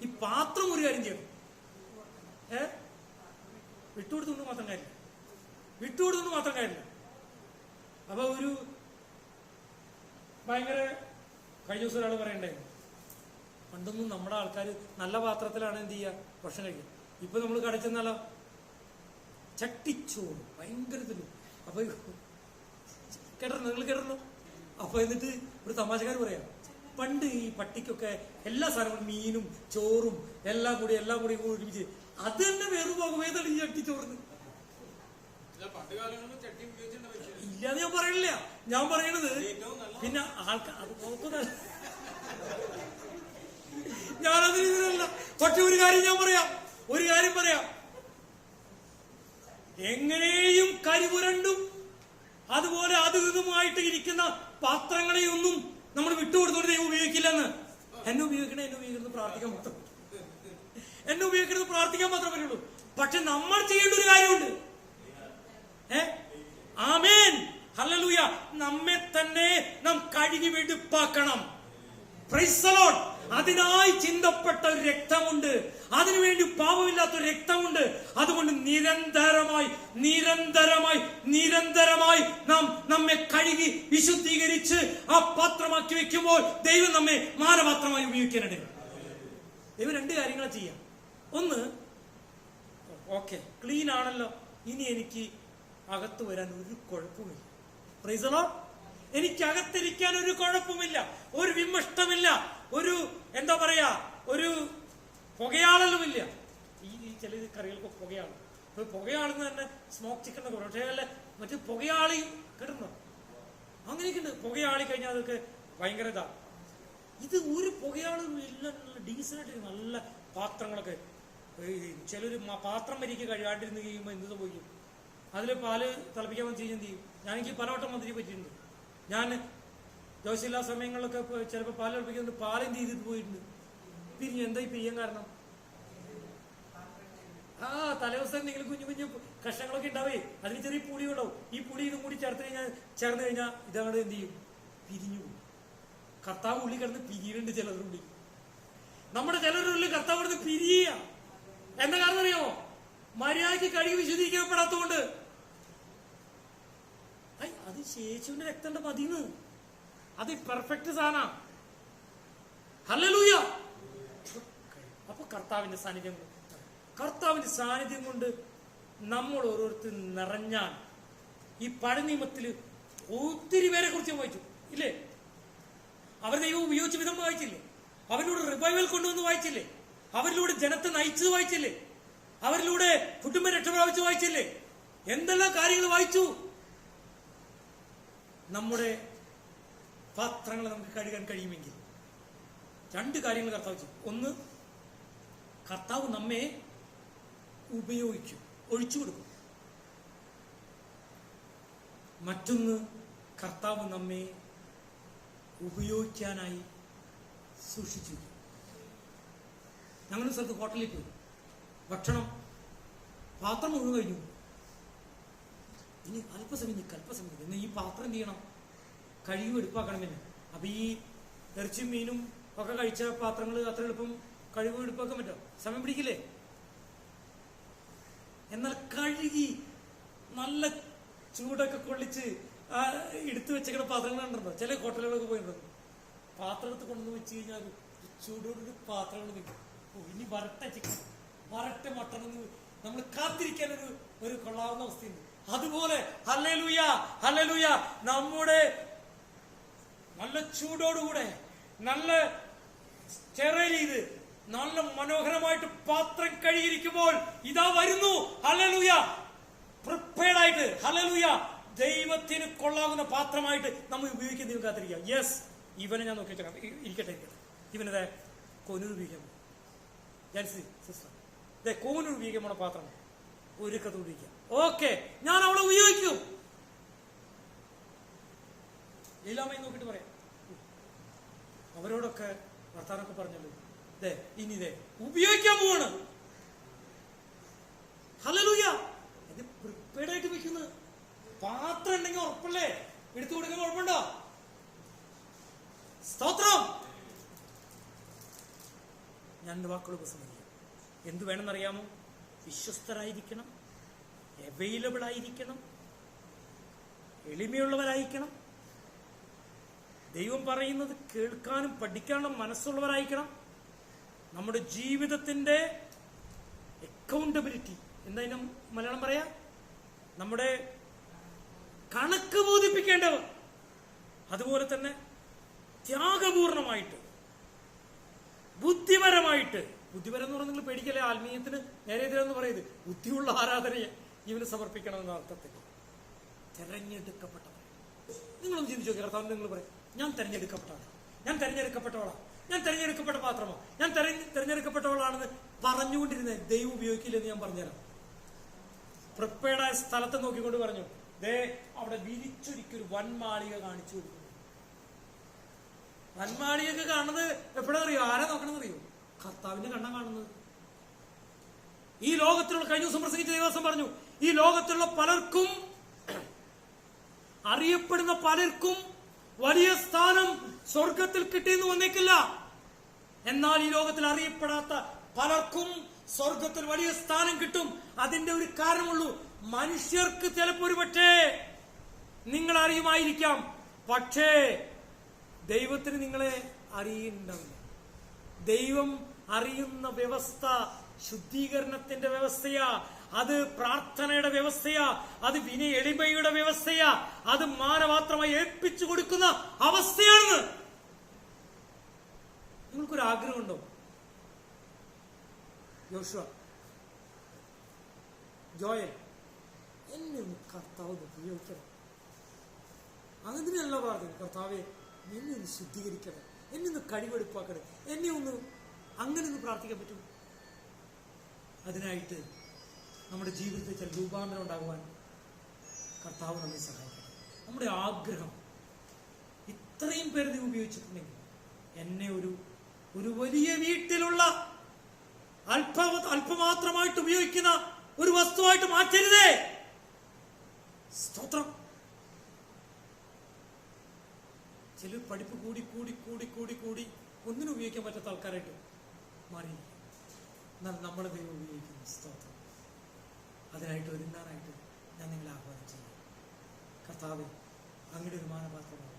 ഈ പാത്രം ഒരു കാര്യം ചെയ്യണം, വിട്ടുകൊടുത്തുകൊണ്ട് മാത്രം കാര്യമില്ല, വിട്ടുകൊടുത്തുകൊണ്ട് മാത്രം കാര്യമില്ല. അപ്പൊ ഒരു ഭയങ്കര കഴിഞ്ഞ ദിവസം ഒരാൾ പറയണ്ടായിരുന്നു, പണ്ടൊന്നും നമ്മുടെ ആൾക്കാർ നല്ല പാത്രത്തിലാണ് എന്ത് ചെയ്യുക ഭക്ഷണം കഴിക്കുക. ഇപ്പൊ നമ്മൾ കടച്ചെന്നാലോ ചട്ടിച്ചോറ് ഭയങ്കരത്തിലും. അപ്പൊ കേട്ടിരുന്നു, നിങ്ങൾ കേട്ടിരുന്നു? അപ്പൊ എന്നിട്ട് ഒരു തമാശക്കാർ പറയാം, പണ്ട് ഈ പട്ടിക്കൊക്കെ എല്ലാ സാധനങ്ങളും മീനും ചോറും എല്ലാം കൂടി ഒരുമിച്ച് അത് തന്നെ വേറെ പോകുന്നതാണ് ഈ ചട്ടിച്ചോറിന്. ഇല്ലാന്ന് ഞാൻ പറയണില്ല, ഞാൻ പറയണത് പിന്നെ ആൾക്കാർ അത് നോക്കുന്ന ഞാനതിനല്ല. പക്ഷെ ഒരു കാര്യം പറയാം, എങ്ങനെയും കരിപുരണ്ടും അതുപോലെ അതുമായിട്ട് ഇരിക്കുന്ന പാത്രങ്ങളെയൊന്നും നമ്മൾ വിട്ടുകൊടുത്തോണ്ട് ദൈവം ഉപയോഗിക്കില്ലെന്ന്. എന്നെ ഉപയോഗിക്കുന്നത് പ്രാർത്ഥിക്കാൻ മാത്രമേ പറ്റുള്ളൂ. പക്ഷെ നമ്മൾ ചെയ്യേണ്ട ഒരു കാര്യമുണ്ട്. ആമേൻ, ഹല്ലേലൂയ. നമ്മെ തന്നെ നാം കഴുകി വെടുപ്പാക്കണം. Price the Lord. അതിനായി ചിന്തപ്പെട്ട ഒരു രക്തമുണ്ട്, അതിനുവേണ്ടി പാപമില്ലാത്ത ഒരു രക്തമുണ്ട്. അതുകൊണ്ട് നിരന്തരമായി നാം നമ്മെ കഴുകി വിശുദ്ധീകരിച്ച് ആ പാത്രമാക്കി വെക്കുമ്പോൾ ദൈവം നമ്മെ മാനപാത്രമായി ഉപയോഗിക്കാനുണ്ട്. ദൈവം രണ്ട് കാര്യങ്ങൾ ചെയ്യാം. ഒന്ന്, ഓക്കെ ക്ലീൻ ആണല്ലോ, ഇനി എനിക്ക് അകത്ത് വരാൻ ഒരു കുഴപ്പമില്ല. Price the Lord. എനിക്ക് അകത്തിരിക്കാൻ ഒരു കുഴപ്പമില്ല, ഒരു വിമഷ്ടമില്ല, ഒരു എന്താ പറയാ ഒരു പുകയാളലുമില്ല. ഈ ചില കറികൾക്ക് പുകയാളും. പുകയാളുന്ന തന്നെ സ്മോക്ക് ചിക്കൻ എന്നൊക്കെ പറയും. പക്ഷേ അല്ല മറ്റു പുകയാളി കേട്ടോ, അങ്ങനെയൊക്കെ ഉണ്ട്. പുകയാളി കഴിഞ്ഞാൽ അതൊക്കെ ഭയങ്കര ഇതാ. ഇത് ഒരു പുകയാളും ഇല്ല. ഡീസലായിട്ട് നല്ല പാത്രങ്ങളൊക്കെ ചിലര് പാത്രം വരിക്ക് കഴിയാണ്ടിരുന്ന് കഴിയുമ്പോൾ എന്ത് സംഭവിക്കും? അതിൽ പാല് തിളപ്പിക്കാൻ വന്ന് ചെയ്യുന്നത് ചെയ്യും. ഞാനെനിക്ക് പലവട്ടം മന്ത്രി പറ്റിയിട്ടുണ്ട്. ഞാൻ ജോസില്ലാ സമയങ്ങളിലൊക്കെ ചിലപ്പോൾ പാല് തിളപ്പിക്കുന്നുണ്ട്, പാലെന്ത് ചെയ്തിട്ട് പോയിട്ടുണ്ട് പിരിഞ്ഞു. എന്താ ഈ പിരിയാൻ കാരണം? തലേദിവസം എന്തെങ്കിലും കുഞ്ഞു കഷ്ണങ്ങളൊക്കെ ഉണ്ടാവേ, അതിന് ചെറിയ പുളി ഉണ്ടാവും. ഈ പുളി ഇതും കൂടി ചേർന്ന് കഴിഞ്ഞാൽ ഇതങ്ങോട്ട് എന്ത് ചെയ്യും? പിരിഞ്ഞു പോകും. കർത്താവ് ഉള്ളി കിടന്ന് പിരിയുന്നുണ്ട് ചിലരുടെ ഉള്ളി. നമ്മുടെ ചിലരുടെ ഉള്ളിൽ കർത്താവ് കിടന്ന് പിരിയ. എന്താ കാരണം അറിയാമോ? മര്യാദയ്ക്ക് കഴുകി വിശദീകരിക്കപ്പെടാത്തതുകൊണ്ട്. അത് ശേഷുവിന്റെ രക്തന്റെ മതിന്ന്, അത് പെർഫെക്റ്റ് സാധന. ഹല്ലേലൂയ. അപ്പൊ കർത്താവിന്റെ സാന്നിധ്യം കൊണ്ട് നമ്മൾ ഓരോരുത്തർ നിറഞ്ഞാൽ, ഈ പഴയ നിയമത്തില് ഒത്തിരി പേരെ കുറിച്ച് വായിച്ചു ഇല്ലേ? അവർ ദൈവം ഉപയോഗിച്ച വിധം വായിച്ചില്ലേ? അവരിലൂടെ റിവൈവൽ കൊണ്ടുവന്ന് വായിച്ചില്ലേ? അവരിലൂടെ ജനത്തെ നയിച്ചത് വായിച്ചില്ലേ? അവരിലൂടെ കുടുംബം രക്ഷപ്രാപിച്ച് വായിച്ചില്ലേ? എന്തെല്ലാം കാര്യങ്ങൾ വായിച്ചു. നമ്മുടെ പാത്രങ്ങൾ നമുക്ക് കഴുകാൻ കഴിയുമെങ്കിൽ രണ്ട് കാര്യങ്ങൾ കർത്താവ് ചെയ്യും. ഒന്ന്, കർത്താവ് നമ്മെ ഉപയോഗിക്കും, ഒഴിച്ചു കൊടുക്കും. മറ്റൊന്ന്, കർത്താവ് നമ്മെ ഉപയോഗിക്കാനായി സൂക്ഷിച്ചു. ഞങ്ങളൊരു സ്ഥലത്ത് ഹോട്ടലിൽ പോയി ഭക്ഷണം, പാത്രം മുഴുവൻ കഴിഞ്ഞു. ഇനി അല്പസമയം ഇന്ന് ഈ പാത്രം എന്ത് ചെയ്യണം? കഴുകി എടുപ്പാക്കണം. പിന്നെ അപ്പൊ ഈ ഇറച്ചിയും മീനും ഒക്കെ കഴിച്ച പാത്രങ്ങൾ അത്ര എളുപ്പം കഴുകി എടുപ്പാക്കാൻ പറ്റുമോ? സമയം പിടിക്കില്ലേ? എന്നാൽ കഴുകി നല്ല ചൂടൊക്കെ കൊള്ളിച്ച് എടുത്തു വെച്ചേക്കുന്ന പാത്രങ്ങൾ ഉണ്ടോ? ചില ഹോട്ടലുകളൊക്കെ പോയിട്ടുണ്ടോ? പാത്രം എടുത്ത് കൊണ്ടുവന്ന് വെച്ച് കഴിഞ്ഞാൽ ചൂടോട് പാത്രങ്ങൾ നിൽക്കും. ഇനി വരട്ടെ ചിക്കൻ, വരട്ടെ മട്ടൺ എന്ന് നമ്മൾ കാത്തിരിക്കാൻ ഒരു കൊള്ളാവുന്ന അവസ്ഥയുണ്ട്. അതുപോലെ ഹല്ലേലൂയ ഹല്ലേലൂയ, നമ്മുടെ നല്ല ചൂടോടുകൂടെ നല്ല ചെറിയ ചെയ്ത് നല്ല മനോഹരമായിട്ട് പാത്രം കഴുകിയിരിക്കുമ്പോൾ ഇതാ വരുന്നു. ഹല്ലേലൂയ, പ്രിപ്പയർഡ് ആയിട്ട്. ഹല്ലേലൂയ, ദൈവത്തിന് കൊള്ളാവുന്ന പാത്രമായിട്ട് നമ്മൾ ഉപയോഗിക്കാൻ ദൈവം കാത്തിരിക്കുക. യെസ്, ഇവനെ ഞാൻ നോക്കി ഇരിക്കട്ടെ. ഇവനത് കോനൂർ ഉപയോഗിക്കാൻ സിസ്റ്റർ കോനൂർ ഉപയോഗിക്കാൻ പോണ പാത്രം ഒരുക്കത്ത് ഉപയോഗിക്കാം. ഓക്കെ, ഞാൻ അവളെ ഉപയോഗിക്കും. ലീലാമ്മയെ നോക്കിട്ട് പറയാം, അവരോടൊക്കെ വർത്താനൊക്കെ പറഞ്ഞല്ലോ, ഇനി ഉപയോഗിക്കാൻ പോവാണ്. ഹല്ലേലൂയ, ഇത് പ്രിപ്പയർഡ് ആയിട്ട് വെക്കുന്നത്. പാത്രം ഉണ്ടെങ്കിൽ ഉറപ്പല്ലേ, എടുത്തു കൊടുക്കാൻ കുഴപ്പമുണ്ടോ? സ്തോത്രം. ഞാൻ എൻ്റെ വാക്കുകൾ ഉപസംഹരിക്കാം. എന്തു വേണമെന്നറിയാമോ? വിശ്വസ്തരായിരിക്കണം, അവൈലബിൾ ആയിരിക്കണം, എളിമയുള്ളവരായിരിക്കണം, ദൈവം പറയുന്നത് കേൾക്കാനും പഠിക്കാനും മനസ്സുള്ളവരായിരിക്കണം. നമ്മുടെ ജീവിതത്തിന്റെ അക്കൗണ്ടബിലിറ്റി, എന്തായാലും മലയാളം പറയാ, നമ്മുടെ കണക്ക് ബോധിപ്പിക്കേണ്ടവർ. അതുപോലെ തന്നെ ത്യാഗപൂർണമായിട്ട്, ബുദ്ധിപരമായിട്ട്. ബുദ്ധിപരം എന്ന് പറഞ്ഞാൽ നിങ്ങൾ പേടിക്കല്ലേ, ആത്മീയത്തിന് നേരെ എതിരെന്ന് പറയുന്നത് ബുദ്ധിയുള്ള ആരാധനയെ ഇവന് സമർപ്പിക്കണം എന്ന അർത്ഥത്തിൽ. തെരഞ്ഞെടുക്കപ്പെട്ടവർ. നിങ്ങളൊന്ന് ചിന്തിച്ചു നോക്കി. കർത്താവ് നിങ്ങൾ പറയും, ഞാൻ തെരഞ്ഞെടുക്കപ്പെട്ടവളാണ്, ഞാൻ തെരഞ്ഞെടുക്കപ്പെട്ടവളാണ്, ഞാൻ തെരഞ്ഞെടുക്കപ്പെട്ട പാത്രമാണ്, ഞാൻ തെരഞ്ഞെടുക്കപ്പെട്ടവളാണെന്ന് പറഞ്ഞുകൊണ്ടിരുന്നത് ദൈവം ഉപയോഗിക്കില്ലെന്ന് ഞാൻ പറഞ്ഞുതരാം. പ്രിപ്പയർഡായ സ്ഥലത്ത് നോക്കിക്കൊണ്ട് പറഞ്ഞു, ദേ അവിടെ വിരിച്ചൊരിക്കൊരു വൻമാളിക കാണിച്ചു കൊടുക്കുന്നു. വൻമാളികയൊക്കെ കാണുന്നത് എപ്പോഴാണെന്നറിയോ? ആരെ നോക്കണമെന്നറിയോ? കർത്താവിന്റെ കണ്ണ കാണുന്നത്. ഈ ലോകത്തിലുള്ള, കഴിഞ്ഞ ദിവസം പ്രസംഗിച്ച ദിവസം പറഞ്ഞു, ഈ ലോകത്തിലുള്ള പലർക്കും, അറിയപ്പെടുന്ന പലർക്കും വലിയ സ്ഥാനം സ്വർഗത്തിൽ കിട്ടിയെന്ന് വന്നേക്കില്ല. എന്നാൽ ഈ ലോകത്തിൽ അറിയപ്പെടാത്ത പലർക്കും സ്വർഗത്തിൽ വലിയ സ്ഥാനം കിട്ടും. അതിന്റെ ഒരു കാരണമുള്ളൂ. മനുഷ്യർക്ക് ചിലപ്പോൾ ഒരു പക്ഷേ നിങ്ങൾ അറിയുമായിരിക്കാം, പക്ഷേ ദൈവത്തിന് നിങ്ങളെ അറിയുന്നുണ്ടാവില്ല. ദൈവം അറിയുന്ന വ്യവസ്ഥ ശുദ്ധീകരണത്തിന്റെ വ്യവസ്ഥയാ, അത് പ്രാർത്ഥനയുടെ വ്യവസ്ഥയാ, അത് എളിമയുടെ വ്യവസ്ഥയാ, അത് മാനപാത്രമായി ഏൽപ്പിച്ചു കൊടുക്കുന്ന അവസ്ഥയാണ്. നിങ്ങൾക്കൊരു ആഗ്രഹമുണ്ടോ? യോശുവ, ജോയൽ, എന്നെ ഒന്ന് കർത്താവ് ഉപയോഗിക്കണം. അതിനല്ല പറഞ്ഞു, കർത്താവെ എന്നെ ഒന്ന് ശുദ്ധീകരിക്കണം, എന്നെ ഒന്ന് കഴിവെടുപ്പാക്കണം, എന്നെ ഒന്ന് അങ്ങനെ ഒന്ന് പ്രാർത്ഥിക്കാൻ പറ്റും. അതിനായിട്ട് നമ്മുടെ ജീവിതത്തിൽ ചില രൂപാന്തരം ഉണ്ടാകുവാൻ കർത്താവ് നമ്മെ സഹായിക്കണം. നമ്മുടെ ആഗ്രഹം ഇത്രയും പേര് നീ ഉപയോഗിച്ചിട്ടുണ്ടെങ്കിൽ എന്നെ ഒരു വലിയ വീട്ടിലുള്ള അല്പമാത്രമായിട്ട് ഉപയോഗിക്കുന്ന ഒരു വസ്തുവായിട്ട് മാറ്റരുതേ. സ്തോത്രം. ചിലർ പഠിപ്പ് കൂടി കൂടി കൂടി കൂടി കൂടി ഒന്നിനും ഉപയോഗിക്കാൻ പറ്റാത്ത ആൾക്കാരായിട്ട് മാറി. എന്നാൽ നമ്മുടെ ദൈവം ഉപയോഗിക്കുന്നു. സ്തോത്രം. അതിനായിട്ട് ഒരുങ്ങാനായിട്ട് ഞാൻ നിങ്ങളെ ആഹ്വാനം ചെയ്യാം. കർത്താവേ, അങ്ങയുടെ ഒരു മാനപാത്രമാണ്.